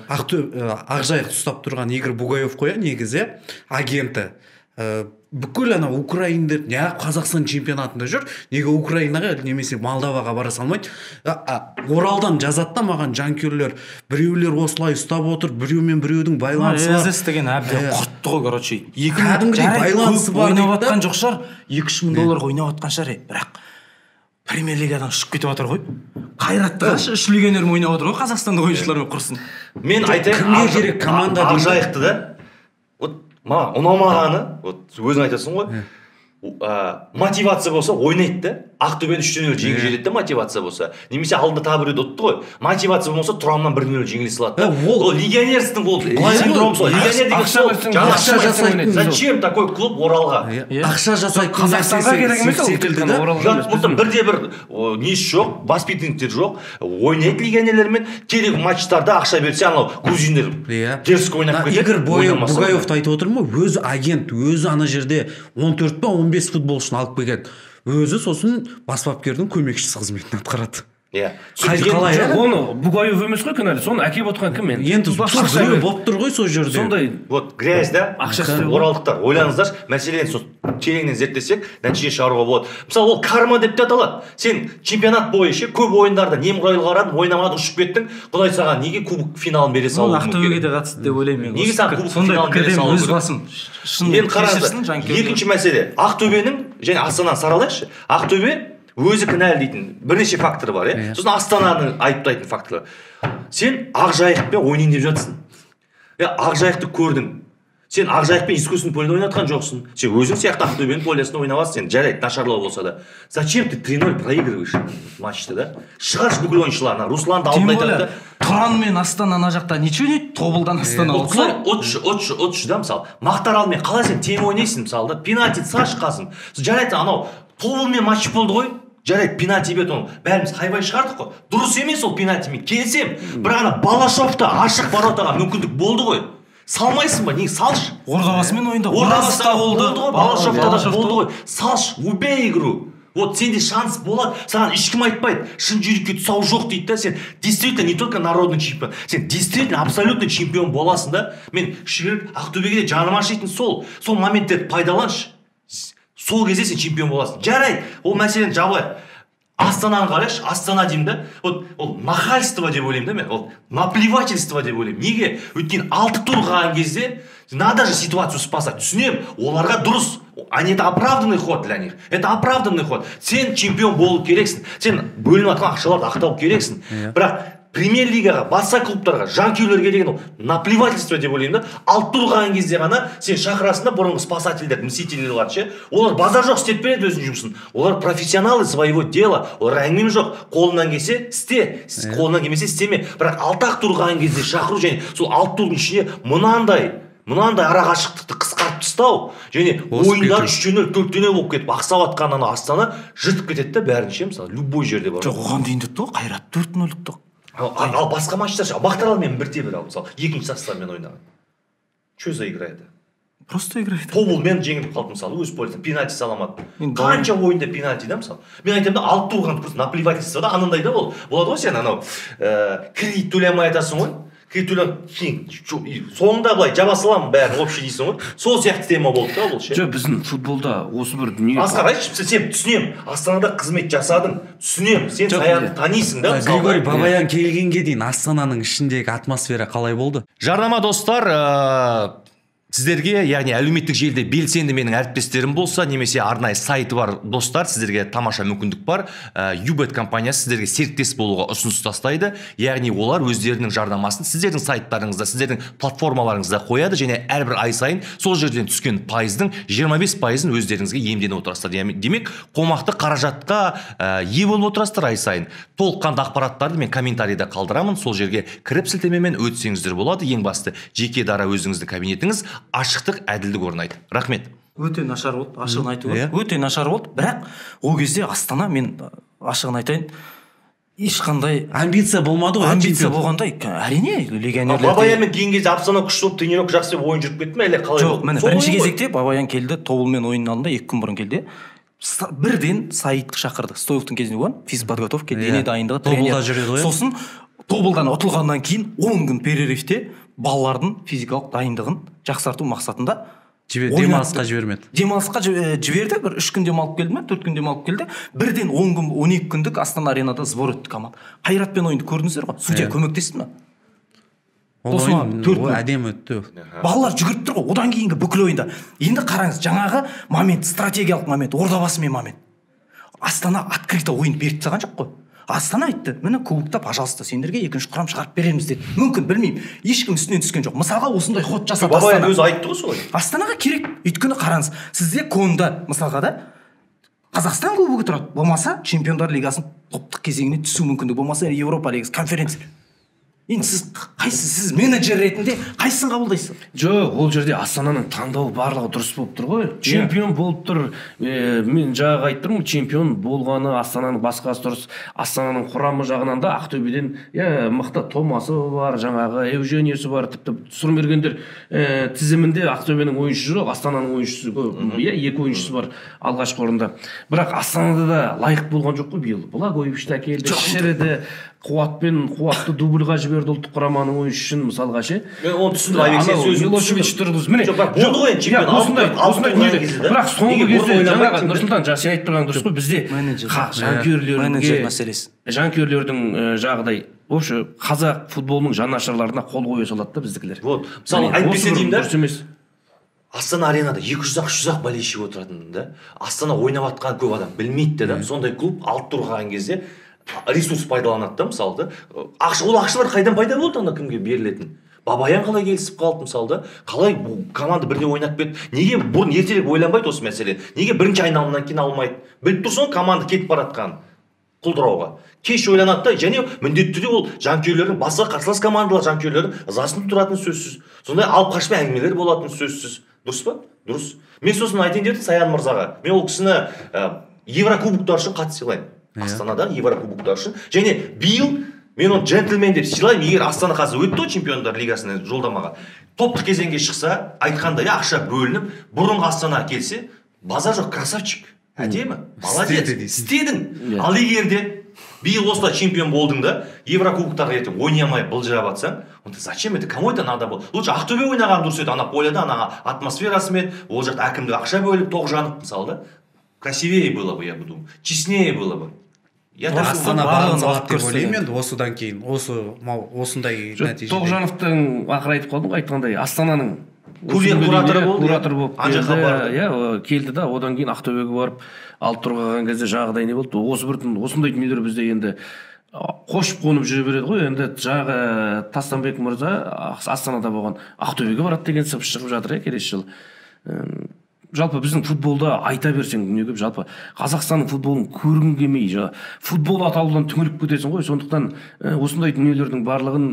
Ақжайық ұстап тұрған Игорь Бугаев қой негізі агенті. Бүкіл ана Украиндер, Қазақстан чемпионатында жүр, неге Украинаға немесе Молдоваға бара салмайды? Оралдан жазады да маған жанкүйерлер, біреулер осылай ұстап отыр, біреумен біреудің байланысы бар. Деген әбден құртты ғой, короче. Кәдімгідей байланысы бар ойнап жатқан жоқ шығар, 2-3 мың доллар ойнап жатқан шығар, бірақ премьер-лигадан ұшып кетіп жатыр ғой. Қайратты үш легионермен ойнап жатыр ғой, қазақстандық ойыншылармен құрсын. Мен айтайын, кімге керек команда дейді? Ақжайықты да маған ұнамағаны, өзің айтасың ғой, мотивация болса ойнайды да, Ақтөбені 3-0 жеңіп жібереді да, мотивация болса. Немесе алдында тағы біреуді ұтты ғой. Мотивация болмаса Тұраннан 1-0 жеңіле салады да. Ол легионерстің ол синдром сол. Легионер деген сол. Ақша жасайтын. Зачем такой клуб Оралға? Ақша жасайтын. Қазақстанға керек емес ол. Бірде-бір несі жоқ, воспитанниктер жоқ. Ойнайды легионерлермен, керек матчтарда ақша берсе, анау грузиндер дерзко ойнап кетеді. Игорь Бугаевты айтып отыр ма? Өзі агент, өзі ана жерде 14 па 15 футболшыны алып келген. Өзі сосын бас бапкердің көмекшісі қызметін атқарады. Иә. Қалай? Оны Бугаев емес қой кінәлі, соны әкеп отқан кім мен? Енді біреу болып тұр ғой сол жерде. Сондай вот грязь да, оралдықтар ойлаңыздаршы, мәселені сол тереңнен зерттесек, нәтиже шығаруға болады. Мысалы ол карма деп те аталады. Сен чемпионат бойынша көп ойындарда немқұрайлы қарадың, ойнамадың, ұшып кеттің. Құдай саған неге кубок финалын бере салу мүмкін? Ақтөбеге де қатысты деп ойлаймын мен. Неге саған кубок финалын бере салу өз басым. Енді қараңыздар, екінші мәселе, Ақтөбенің және Астананы саралайықшы. Ақтөбе өзі кінәлі дейтін бірнеше фактор бар, сосын Астананы айыптайтын факторлар. Сен Ақжайықпен ойнайын деп жатсың. Ақжайықты көрдің. Сен Ақжайықпен искусственный поледе ойнатқан жоқсың. Сен өзің сияқты Ақтөбенің полесінде ойнаватсың, сен жарайды, нашарлау болса да. Зачем ты 3-0 проигрываешь матчты, да? Шығаршы бүкіл ойыншыларына. Руслан да алдында айтады. Тұран мен Астана ана жақта ничего не тобылдан Астана болса. Отшы да, мысалы. Мақтаралмен қалай сен тең ойнайсың, мысалы да? Пенальти саш қасым. Жарайды, анау тобылмен матч болды ғой. Жарайды, пенальти бет оны бәріміз хайбай шығардық қой. Дұрыс емес ол пенальтимен келсем, бірақ ана Балашовта ашық воротаға мүмкіндік болды ғой. Салмайсың ба? Неге салшы? Ордабасымен ойында. Ордабаста болды ғой, Балашовта да болды ғой. Салшы, убей игру. Вот сенде шанс болады. Саған ешкім айтпайды. Шын жүрекке тұсау жоқ дейді да. Сен действительно не только народный чемпион, сен действительно абсолютный чемпион боласың да. Мен шүрек Ақтөбеге де жаным ашитын сол моменттерді пайдаланшы. Сол кезде сен чемпион боласың. Жарайды, ол мәселені жабылайық. Астананы қарайшы, Астана деймін да, вот ол нахальство деп ойлаймын да мен, ол наплевательство деп ойлаймын. Неге? Өйткені 6 тур қалған кезде надо же ситуацию спасать. Түсінемін, оларға дұрыс. Это оправданный ход для них. Это оправданный ход. Сен чемпион болу керексің. Сен бөлініп жатқан ақшаларды ақтау керексің. Бірақ премьер-лигаға, басқа клубтарға, жанкүйерлерге деген ол наплевательство деп ойлаймын да. 6 тур қалған кезде ғана сен шақырасың да бұрынғы спасательдер, мстительдер ше. Олар базар жоқ істеп береді өзінің жұмысын. Олар профессионалы своего дела. Олар әңгіме жоқ. Қолынан келсе істе, қолынан келмесе істеме. Бірақ 6 тур қалған кезде шақыру және сол 6 турдың ішіне мынандай арақашықтықты қысқартып тастау және ойындар 3-0 4-0 болып кетіп ақсап атқан ана Астана жыртып кетеді да бәрін ше, мысалы любой жерде бар. Жоқ, оған дейін ұтты ғой, Қайрат 4-0 ұтты. Ал басқа матчтар Мақтааралмен 1-1 ал, мысалы екінші составмен ойнаған. Что за игра это? Просто играет. Тобылмен жеңіліп қалды мысалы, өз полиция пенальти саламады. Қанша ойында пенальти да мысалы. Мен айтамын да 6 тур қалған просто наплевательство да, анандай да болады ғой сен анау кредит төлей алмай айтасың ғой. Соңында былай жаба саламын бәрін общий дейсің ғой. Сол сияқты тема болды да бұл ше. Жоқ, біздің футболда осы бір дүние. Асқар айтшы, сен түсінем. Астанада қызмет жасадың. Түсінем. Сен Саянды танисың да. Григорий Бабаян келгенге дейін Астананың ішіндегі атмосфера қалай болды? Жарнама достар, сіздерге, яғни әлеуметтік желіде белсенді менің әріптестерім болса, немесе арнайы сайты бар достар, сіздерге тамаша мүмкіндік бар. Юбет компаниясы сіздерге серіктес болуға ұсыныс тастайды. Яғни олар өздерінің жарнамасын сіздердің сайттарыңызда, сіздердің платформаларыңызда қояды және әрбір ай сайын сол жерден түскен пайыздың 25%-ын өздеріңізге иемденіп отырасыздар. Демек, қомақты қаражатқа ие болып отырасыздар ай сайын. Толыққанды ақпараттарды мен комментарийда қалдырамын. Сол жерге кіріп сілтемемен өтсеңіздер болады. Ең басты жеке дара өзіңіздің кабинетіңіз ашықтық, әділдік орнайды. Рахмет. Өте нашар болды, ашығын айту керек. Өте нашар болды, бірақ ол кезде Астана, мен ашығын айтайын, ешқандай амбиция болмады ғой. Амбиция болғандай, әрине легионерлер. Бабаянмен кейін кезде Астана күшті болып тренировка жақсы деп ойын жүріп кетті ме, әлде қалай? Жоқ, міне бірінші кезекте Бабаян келді, Тобылмен ойынның алдында 2 күн бұрын келді. Бірден Саидты шақырды. Стойлықтың кезінде болған, физподготовка, дене дайындығы, тренер. Сосын Тобылдан ұтылғаннан кейін 10 күн перерывте балалардың физикалық дайындығын жақсарту мақсатында демалысқа жібермеді. Демалысқа жіберді, бір 3 күн демалып келді ме, 4 күн демалып келді. Бірден 10 күн, 12 күндік Астана аренада сбор өтті команда. Қайратпен ойынды көрдіңіздер ғой? Судья көмектесті ме? Ол әдем өтті. Балалар жүгіріп тұр ғой, одан кейінгі бүкіл ойында. Енді қараңыз, жаңағы момент, стратегиялық момент, ордабасымен момент. Астана открыто ойын беріп тастаған жоқ қой. Астана айтты, міне кубокта, пожалуйста, сендерге екінші құрам шығарып береміз деді. Мүмкін, білмеймін, ешкім үстінен түскен жоқ. Мысалға осындай ход жасады Астана. Бабаян өзі айтты ғой солай. Астанаға керек. Өйткені қараңыз, сізде конда, мысалға да Қазақстан кубогы тұрады. Болмаса Чемпиондар лигасын топтық кезеңіне түсу мүмкіндігі, болмаса Европа лигасы, конференция. Енді сіз менеджер ретінде қайсысын қабылдайсыз? Жоқ, ол жерде Астананың таңдауы барлығы дұрыс болып тұр ғой. Чемпион болып тұр. Мен жаңа айттым ғой, чемпион болғаны Астананың басқасы дұрыс. Астананың құрамы жағынан да Ақтөбеден мықты Томасы бар, жаңағы Евгениясы бар, тіпті Сұрмергендер тізімінде Ақтөбенің ойыншысы жоқ, Астананың ойыншысы көп. 2 ойыншысы бар алғашқы орында. Бірақ Астанада да лайық болған жоқ қой биыл. Благоевичті әкелді, шіреді. Қуатты дубльға жіберді ұлттық құраманың ойыншысын мысалға ше. Мен оны түсіндім, Айбек сен сөзін Милошевич тұрғыз. Міне, болды ғой енді чемпион. Бірақ соңғы кезде жаңағы Нұрсұлтан сен айтып тұрған дұрыс қой, бізде менеджер мәселесі. Жанкүйерлердің жағдай. Вообще қазақ футболының жанашырларына қол қоя салады да біздікілер. Вот, мысалы айтпесе деймін да. Астана аренада 200-300 болельшик отыратын да. Астана ойнап жатқан көп адам білмейді да. Сондай клуб 6 тур қалған кезде ресурс пайдаланады да, мысалы да. Ол ақшалар қайдан пайда болды ана кімге берілетін? Бабаян қалай келісіп қалды мысалы да? Қалай команда бірде ойнап кетті? Неге бұрын ертерек ойланбайды осы мәселе? Неге бірінші айналымнан кейін алмайды? Біліп тұрсың команда кетіп баратқан құлдырауға. Кеш ойланады да, және міндетті түрде ол жанкүйерлердің басқа қарсылас командалар жанкүйерлердің ызасын тұратын сөзсіз. Сондай алып қашпай әңгімелер болатын сөзсіз. Дұрыс па? Дұрыс. Мен сосын айтайын дедім Саян мырзаға. Мен ол кісіні Еврокубоктар үшін қатты сыйлаймын. Астанада Еврокубоктар үшін. Және биыл мен оны джентльмен деп сыйлаймын. Егер Астана қазір өтті Чемпиондар лигасына жолдамаға, топтық кезеңге шықса, айтқандай ақша бөлініп, бұрынғы Астана келсе, базар жоқ, красавчик. Әдемі, молодец, істедің. Ал егер де биыл осылай чемпион болдың да, Еврокубоктарға ертең ойнамай былжырап жатсаң, онда зачем это? Кому это надо было? Лучше Ақтөбе ойнаған дұрыс еді, ана поляда, ана атмосферасымен, ол жақта әкімдік ақша бөліп, тоқ жанып мысалы да. Красивее было бы, я бы думал. Честнее было бы. Астана барын салады деп ойлаймын енді осыдан кейін осындай нәтиже. Тоғжановтың ақыры айтып қалдың ғой, айтқандай Астананың кураторы болды. Куратор болып келді да, одан кейін Ақтөбеге барып алып тұрған кезде жағдай не болды? Осындай дүниелер бізде енді қошып қонып жүре береді ғой. Енді жағы Тастанбек мырза Астанада болған, Ақтөбеге барады деген шығып жатыр келесі жылы. Жалпы біздің футболда айта берсең дүние көп. Жалпы Қазақстанның футболын көргің келмей, футбол атаулыдан түңіліп кетесің ғой. Сондықтан осындай дүниелердің барлығын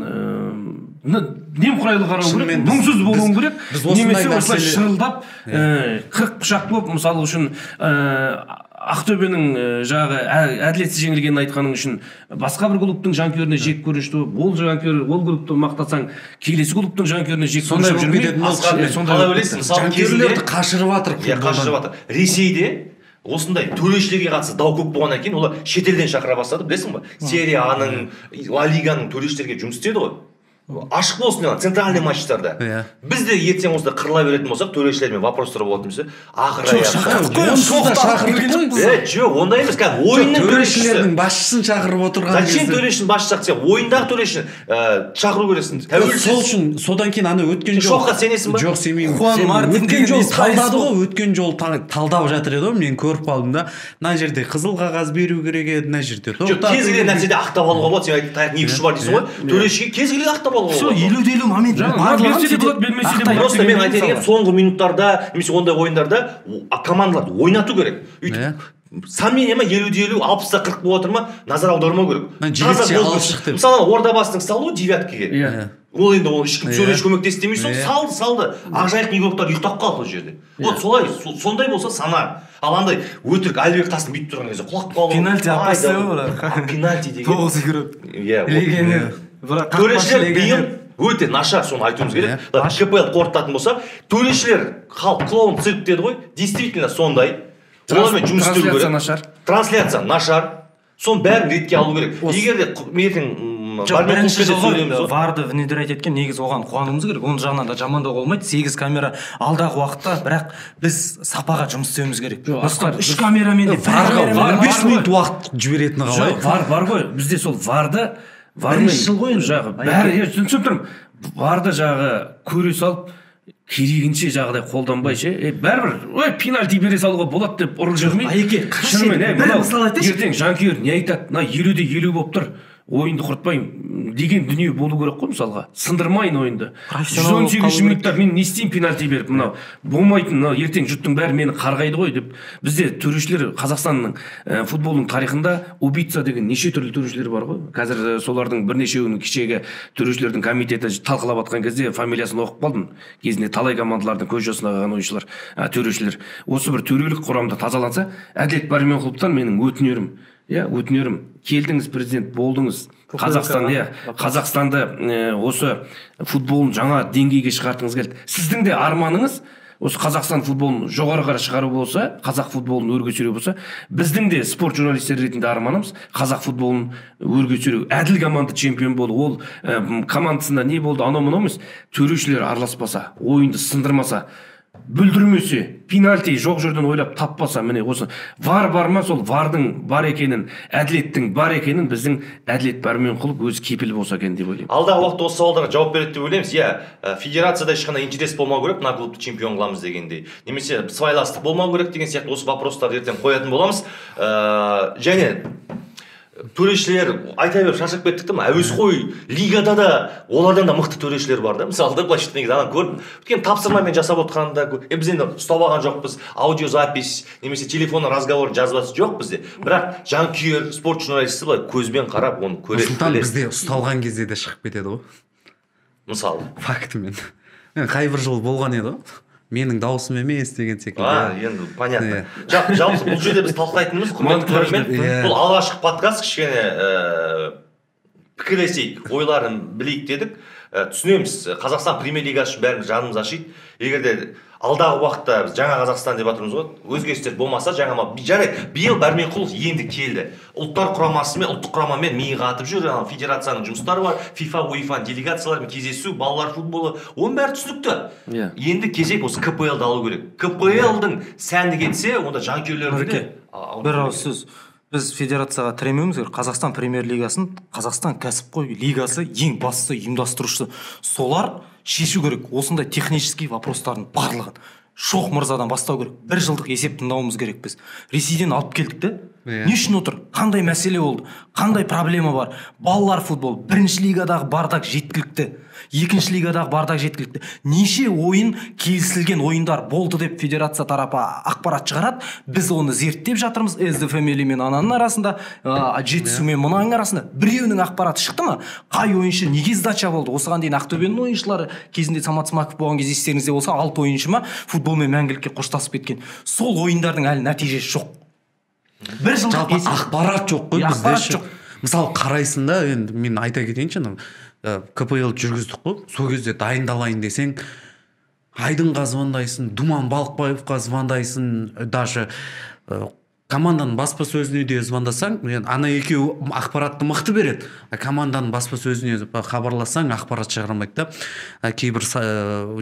немқұрайлы қарау керек, мұңсыз болуың керек. Немесе осылай шырылдап 40 пышақ болып, мысалы үшін Ақтөбенің жағы әділетсіз жеңілгенін айтқаның үшін басқа бір клубтың жанкүйеріне жек көрінішті болып, ол клубты мақтасаң, келесі клубтың жанкүйеріне жек көрінішті жүрмей. Қалай ойлайсың? Жанкүйерлерді қашырып жатыр. Қашырып жатыр. Ресейде осындай төрешілерге қатысты дау көп болғаннан кейін олар шетелден шақыра бастады, білесің ба? Серия А-ның, Ла Лиганың төрешілерге жұмыс істеді ғой. Ашық болсын деген центральный матчтарда. Біз де ертең осында қырыла беретін болсақ, төрешілермен вопростар болатын болса, жоқ, ондай емес. Ойынның төрешілердің басшысын шақырып отырған кезде. Зачем төрешінің басшысы шақырсаң, ойындағы төрешіні шақыру керексің. Сол үшін содан кейін ана өткен жол. Шоққа сенесің ба? Жоқ, сенбеймін. Өткен жол талдады ғой, өткен жол талдап жатыр еді ғой, мен көріп қалдым да. Мына жерде қызыл қағаз беру керек еді, мына жерде. Жоқ, кез келген нәрседе ақтап алуға болады. Сен таяқ не күші бар дейсің ғой. Төрешіге кез келген ақтап Все, 50-50 момент. Просто мен айта кетейін, соңғы минуттарда немесе ондай ойындарда командаларды ойнату керек. Өйтіп сомнение ма 50-50, 60-та 40 болып отыр ма, назар аудармау керек. Мысалы Ордабасының салу девяткіге. Ол енді ол ешкім сөйлеш көмектесті демейсің, салды. Ақжайық Нью-Йорктар ұйықтап қалды ол жерде. Вот сондай болса санар. Ал андай өтірік Альбек Тасын бүйтіп тұрған кезде құлап қалу. Пенальти апасы пенальти деген. 9 секунд. Төрешілер биыл өте нашар, соны айтуымыз керек. КПЛ қорытатын болса, төрешілер халық клоун цирк деді ғой, действительно сондай. Олармен жұмыс істеу керек. Трансляция нашар. Соның бәрін ретке алу керек. Егер де бірінші жылғы варды внедрять еткен, негізі оған қуануымыз керек. Оның жағынан да жамандау болмайды. 8 камера алдағы уақытта, бірақ біз сапаға жұмыс істеуіміз керек. 3 камерамен де 5 минут уақыт жіберетіні қалай? Бар ғой. Бізде сол варды жағы бәрі түсініп тұрмын. Варды жағы көре салып керегінше жағдай қолданбай бәрібір пенальти бере салуға болады деп ұрып жүрмей. Ертең жанкүйер не айтады? 50-де 50 болып тұр. Ойынды құртпайын деген дүние болу керек қой, мысалға. Сындырмайын ойынды. 118 минутта мен не істеймін пенальти беріп, мынау болмайтын, ертең жұрттың бәрі мені қарғайды ғой деп. Бізде төрешілер Қазақстанның футболының тарихында убийца деген неше түрлі төрешілер бар ғой. Қазір солардың бірнешеуінің кешегі төрешілердің комитеті талқылап атқан кезде фамилиясын оқып қалдым. Кезінде талай командалардың көз жасына қалған ойыншылар, төрешілер. Осы бір төрелік құрамда тазаланса, Әділет Барменқұловтан менің өтінерім, келдіңіз президент, болдыңыз. Қазақстанды осы футболын жаңа деңгейге шығартыңыз келді. Сіздің де арманыңыз осы Қазақстан футболын жоғары қарай шығару болса, қазақ футболын өрге сүйреу болса, біздің де спорт журналистері ретінде арманымыз қазақ футболын өрге сүйреу. Әділ команда чемпион болды. Ол командасында не болды, анау-мынау емес, төрешілер араласпаса, ойынды сындырмаса, бүлдірмесе, пенальти жоқ жерден ойлап таппаса, міне осы бар ма, сол вардың бар екенін, әділеттің бар екенін біздің Әділет Барменқұлов өз кепіл болса екен деп ойлаймын. Алдағы уақытта осы сауалдарға жауап береді деп ойлаймыз. Федерацияда ешқандай интерес болмау керек, мына клубты чемпион қыламыз дегендей. Немесе сыбайластық болмау керек деген сияқты осы вопростарды ертең қоятын боламыз. Және төрешілер айта беріп шаршап кеттік та, әуесқой лигада да олардан да мықты төрешілер бар да. Мысалы да былайша айтқан кезде ана көрдім. Өйткені тапсырмамен жасап отқанда біз енді ұстап алған жоқпыз, аудиозапись немесе телефонның разговорын жазбасы жоқ бізде. Бірақ жанкүйер, спорт журналисті былай көзбен қарап оны көреді. Нұрсұлтан бізде ұсталған кезде де шығып кетеді ғой. Мысалы фактімен. Қай бір жыл болған еді ғой. Менің дауысым емес деген секілді. Енді понятно. Жалпы бұл жерде біз талқылайтынымыз бұл алғашқы подкаст, кішкене пікірлесейік, ойларын білейік дедік. Түсінеміз, Қазақстан премьер-лигасы үшін бәріміз жанымыз ашиды. Егер де алдағы уақытта біз жаңа Қазақстан деп жатырмыз ғой, өзгерістер болмаса, биыл Барменқұлов енді келді. Ұлттар құрамасымен, ұлттық құрамамен миға атып жүр, федерацияның жұмыстары бар, FIFA, UEFA делегациялармен кездесу, балалар футболы, оның бәрі түсінікті. Енді кезек осы КПЛ-ды алу керек. КПЛ-дың сәні кетсе, онда жанкүйерлерді бір ауыз сөз. біз федерацияға тіремеуіміз керек. Қазақстан премьер лигасын Қазақстан кәсіпқой лигасы ең басты ұйымдастырушысы. Солар шешу керек осындай технический вопростардың барлығын. Шоқ мырзадан бастау керек. 1 жылдық есеп тыңдауымыз керек біз. Ресейден алып келдік те. Не үшін отыр? Қандай мәселе болды? Қандай проблема бар? Балалар футбол 1-ші лигадағы бардак жеткілікті. 2-ші лигадағы бардак жеткілікті. Неше ойын келісілген ойындар болды деп федерация тарапы ақпарат шығарады. Біз оны зерттеп жатырмыз. СДФМЛ мен ананың арасында, жетісу мен мұнаның арасында біреуінің ақпараты шықты ма? Қай ойыншы неге сдача болды? Осыған дейін Ақтөбенің ойыншылары кезінде Самат Смаков болған кезде естеріңізде болса 6 ойыншы ма футболмен мәңгілікке қоштасып кеткен. Сол ойындардың әлі нәтижесі жоқ. 1 жылдық ақпарат жоқ қой бізде. Мысалы қарайсың да, енді мен айта кетейінші, КПЛ жүргіздік қой. Сол кезде дайындалайын десең, Айдынға звондайсың, Думан Балықбаевқа звондайсың, даже команданың баспасөзіне де звондасаң, ана екеуі ақпаратты мықты береді. Команданың баспасөзіне хабарласаң, ақпарат шығармайды да. Кейбір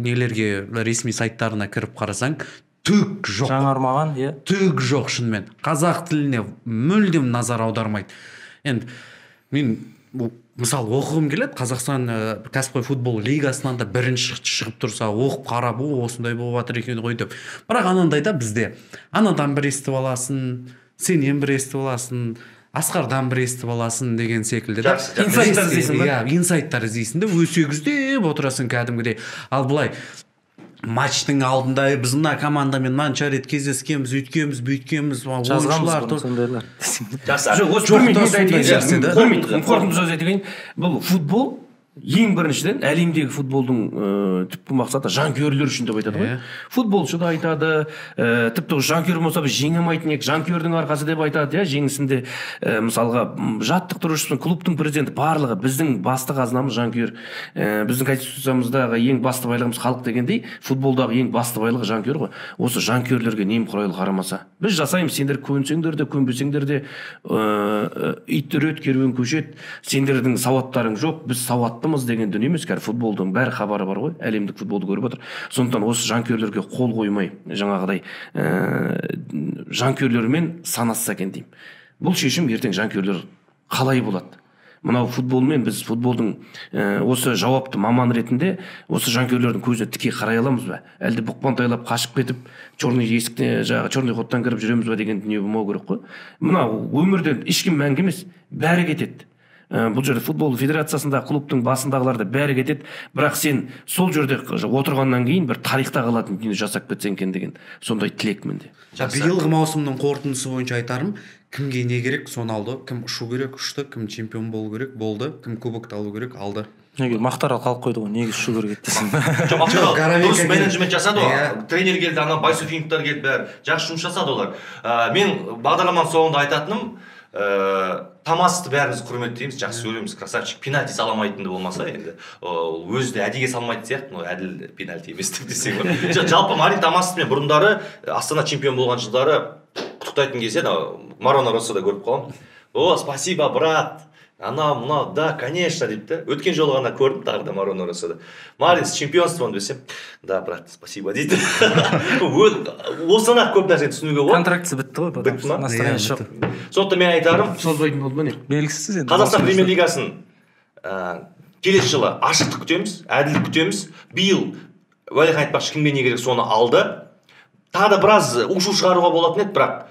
нелерге, ресми сайттарына кіріп қарасаң, түк жоқ. Жаңармаған, иә. Түк жоқ шынымен. Қазақ тіліне мүлдем назар аудармайды. Енді мен мысалы оқығым келеді, Қазақстан кәсіпқой футбол лигасынан да бірінші шығып тұрса, оқып қарап, осындай болып жатыр екен ғой деп. Бірақ анандайда бізде анадан бір естіп аласың, сенен бір естіп аласың, Асқардан бір естіп аласың деген секілді. Инсайттар іздейсің ба? Инсайттар іздейсің де, өсегіздеп отырасың кәдімгідей. Ал былай матчтың алдында біз мына командамен мынанша рет кездескенбіз, өйткенбіз, бүйткенбіз, ойыншылар сондайлар. Жоқ, қорытынды сөз айтайын. Бұл футбол ең біріншіден әлемдегі футболдың түпкі мақсаты жанкүйерлер үшін деп айтады ғой. Футболшы да айтады, тіпті жанкүйер болса біз жеңе алмайтын едік, жанкүйердің арқасы деп айтады, жеңісінде мысалға жаттықтырушысы, клубтың президенті барлығы біздің басты қазынамыз жанкүйер. Біздің конституциямыздағы ең басты байлығымыз халық дегендей, футболдағы ең басты байлығы жанкүйер ғой. Осы жанкүйерлерге немқұрайлы қарамаса, біз жасаймыз, сендер көнсеңдер де, көнбесеңдер де, ит үреді, керуен көшеді, сендердің сауаттарың жоқ, біз сауатты деген дүние емес. Кәр футболдың бәрі хабары бар ғой, әлемдік футболды көріп отыр. Сондықтан осы жанкүйерлерге қол қоймай, жаңағыдай жанкүйерлермен санасса екен деймін. Бұл шешім ертең жанкүйерлер қалай болады? Мынау футболмен біз футболдың осы жауапты маман ретінде осы жанкүйерлердің көзіне тіке қарай аламыз ба? Әлде бұқпантайлап қашып кетіп, черный есіктен, черный ходтан кіріп жүреміз ба деген дүние болмау керек қой. Мынау өмірден ешкім мәңгі емес, бәрі кетеді. Бұл жерде футбол федерациясында клубтың басындағыларды бәрі кетеді, бірақ сен сол жерде отырғаннан кейін бір тарихта қалатын дүние жасап кетсең екен деген сондай тілек менде. Биылғы маусымның қорытындысы бойынша айтарым, кімге не керек, соны алды. Кім ұшу керек, ұшты, кім чемпион болу керек, болды, кім кубокты алу керек, алды. Неге Мақтарал қалып қойды ғой, неге ұшу керек десең. Жоқ, Мақтарал дұрыс менеджмент жасады ғой. Тренер келді, ана Байсуфиновтар келді, бәрі жақсы жұмыс жасады олар. Мен бағдарламаның соңында айтатыным, Тамасты бәріміз құрметтейміз, жақсы көреміз, красавчик. Пенальти саламайтынды болмаса, енді өзі де әдеге салмайды сияқты, әділ пенальти емес деп десең ғой. Жалпы Марин Тамасты мен бұрындары Астана чемпион болған жылдары құттықтайтын кезде Марона Россода көріп қаламын. О, спасибо, брат. Мынау, да, конечно, деп та. Өткен жолы ғана көрдім тағы да Марона Россода. Марин, с чемпионством десем, да, брат, спасибо дейді. Осыны көп нәрсені түсінуге болады. Контрактісі бітті ғой, бітті ма? Настроение жоқ. Сондықтан мен айтарым, созбайтын болды ма не? Белгісіз енді. Қазақстан премьер лигасын келесі жылы ашықтық күтеміз, әділдік күтеміз. Биыл Уәлихан айтпақшы кімге не керек соны алды. Тағы да біраз ушу шығаруға болатын еді, бірақ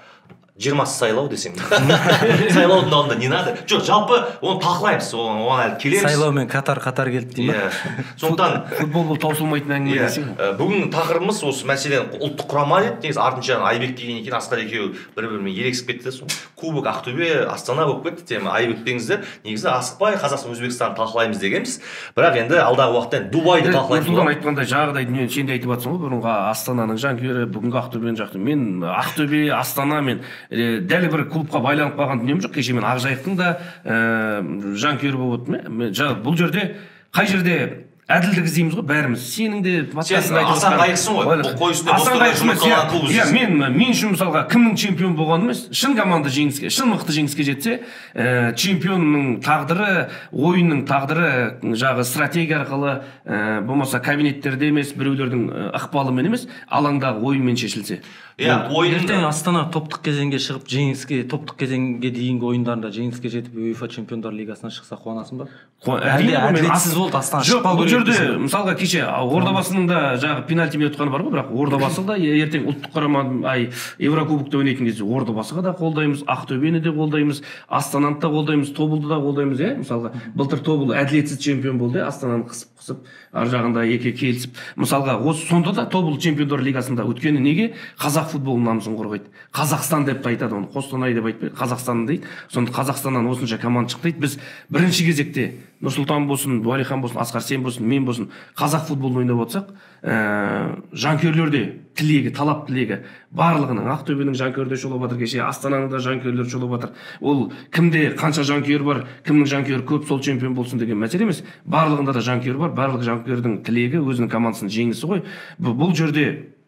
20 сайлау десең. Сайлаудың алдында не надо? Жоқ, жалпы оны талқылаймыз, оған әлі келеміз. Сайлау мен қатар келді деймін. Сондықтан футбол бұл таусылмайтын әңгіме десең. Бүгін тақырыбымыз осы мәселен ұлттық құрама еді. Негізі артынша Айбек деген екен, Асқар екеуі бір-бірімен ерегісіп кетті. Кубок Ақтөбе, Астана болып кетті. Тема Айбек деңіздер. Негізі асықпай Қазақстан, Өзбекстан талқылаймыз дегенбіз. Бірақ енді алдағы уақытта Дубайды талқылаймыз. Нұрсұлтан айтқандай жағдай дүние сен де айтып жатсың ғой, бұрынғы Астананың жанкүйері, бүгінгі Ақтөбенің жақтың. Мен Ақтөбе, Астана мен дәл бір клубқа байланып қалған дүнием жоқ. Кеше мен Ақжайықтың да жанкүйері болып отырмын. Бұл жерде қай жерде әділдік іздейміз ғой бәріміз. Сенің де сен Асан Қайықсың ғой. Бұл қой үстінде Асан Қайықсың клуб. иә, мен үшін мысалға кімнің чемпион болғаны емес, шын команда жеңіске, шын мықты жеңіске жетсе, чемпионның тағдыры, ойынның тағдыры жағы стратегия арқылы, болмаса кабинеттерде емес, біреулердің ықпалымен емес, алаңдағы ойынмен шешілсе. Ертең Астана топтық кезеңге шығып, топтық кезеңге дейінгі ойындарында жеңіске жетіп, УЕФА Чемпиондар Лигасына шықса қуанасың ба? Әділетсіз болды, Астана шықпау керек. Бұл жерде мысалға кеше Ордабасының да жағы пенальтимен ұтқаны бар ғой, бірақ Ордабасы да ертең ұлттық құрама Еврокубокта ойнайтын кезде Ордабасыға да қолдаймыз, Ақтөбені де қолдаймыз, Астананы да қолдаймыз, Тобылды да қолдаймыз, иә? Мысалға былтыр Тобыл әділетсіз чемпион болды, Астананы қысып, ар жағында екі келісіп. Мысалға сонда да Тобыл Чемпиондар Лигасында өткені неге? Қазақ футболының намысын қорғайды. Қазақстан деп айтады оны, Қостанай деп айтпайды, Қазақстан дейді. Сонда Қазақстаннан осынша команда шықты дейді. Біз бірінші кезекте Нұрсұлтан болсын, Уәлихан болсын, Асқар сен болсын, мен болсын, қазақ футболын ойнап отырсақ, жанкүйерлерде тілегі, талап тілегі барлығының, Ақтөбенің жанкүйері де шолып жатыр кеше, Астананың да жанкүйерлері шолып жатыр. Ол кімде қанша жанкүйер бар, кімнің жанкүйері көп, сол чемпион болсын деген мәселе емес. Барлығында да жанкүйер бар, барлық жанкүйердің тілегі өзінің командасының жеңісі ғой. Бұл жерде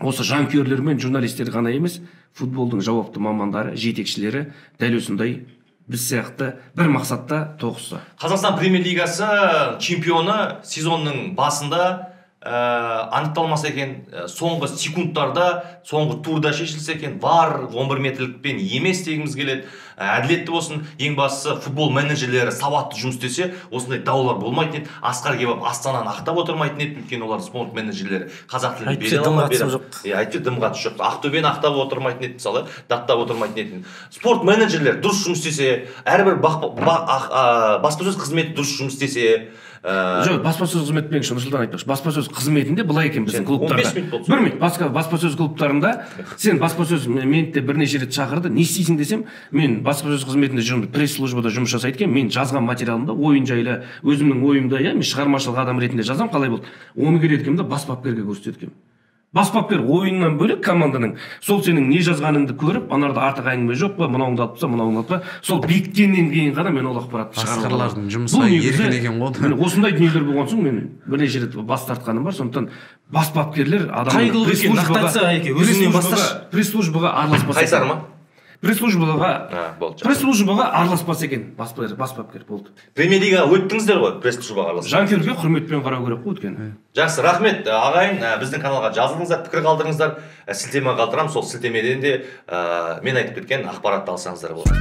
осы жанкүйерлер мен журналистер ғана емес, футболдың жауапты мамандары, жетекшілері дәл осындай біз сияқты бір мақсатта тоғысса. Қазақстан премьер-лигасы чемпионы сезонның басында анықталмаса екен, соңғы секундтарда, соңғы турда шешілсе екен, var 11 метрлікпен емес дегіміз келеді. Әділетті болсын, ең бастысы футбол менеджерлері сауатты жұмыс істесе, осындай даулар болмайтын еді. Асқар келіп Астананы ақтап отырмайтын еді, өйткені олар спорт менеджерлері қазақ тілін бере алмайды. Әйтпесе дым қатысы жоқ. Ақтөбені ақтап отырмайтын еді, мысалы, даттап отырмайтын еді. Спорт менеджерлер дұрыс жұмыс істесе, әрбір баспасөз қызметі дұрыс жұмыс істесе, жоқ, баспасөз қызметпен Нұрсұлтан айтпақшы, баспасөз қызметінде былай екен біздің клубтарда. 1 минут, баспасөз клубтарында сен баспасөз менде бірнеше рет шақырды, не істейсің десем, мен баспасөз қызметінде жүрмін, пресс-службада жұмыс жасайды екен, мен жазған материалымда ойын жайлы, өзімнің ойымда, иә, мен шығармашылық адам ретінде жазам, қалай болды. Оны келеді екенмін да бас бапкерге көрсетеді екенмін. Бас бапкер ойыннан бөлек команданың сол сенің не жазғаныңды көріп, анарда артық әңгіме жоқ па, мынауыңды алып таста, мынауыңды алып та, сол бекіткеннен кейін ғана мен ол ақпаратты шығарып аламын. Басқалардың жұмысына еркін екен ғой. Осындай дүниелер болған соң мен бірнеше рет бас тартқаным бар. Сондықтан бас бапкерлер қай клуб екенін нақты айтса, өзіңнен басташы. Пресс-службаға араласпаса. Қайсар ма? Пресс-службаға араласпаса екен бас бапкер болды. Премьер-лигаға өттіңіздер ғой, пресс-службаға араласпаса. Жанкүйерге құрметпен қарау керек қой өткені. Жақсы, рахмет ағайын, біздің каналға жазылыңыздар, пікір қалдырыңыздар, сілтеме қалдырамын, сол сілтемеден де мен айтып кеткен ақпаратты алсаңыздар болады.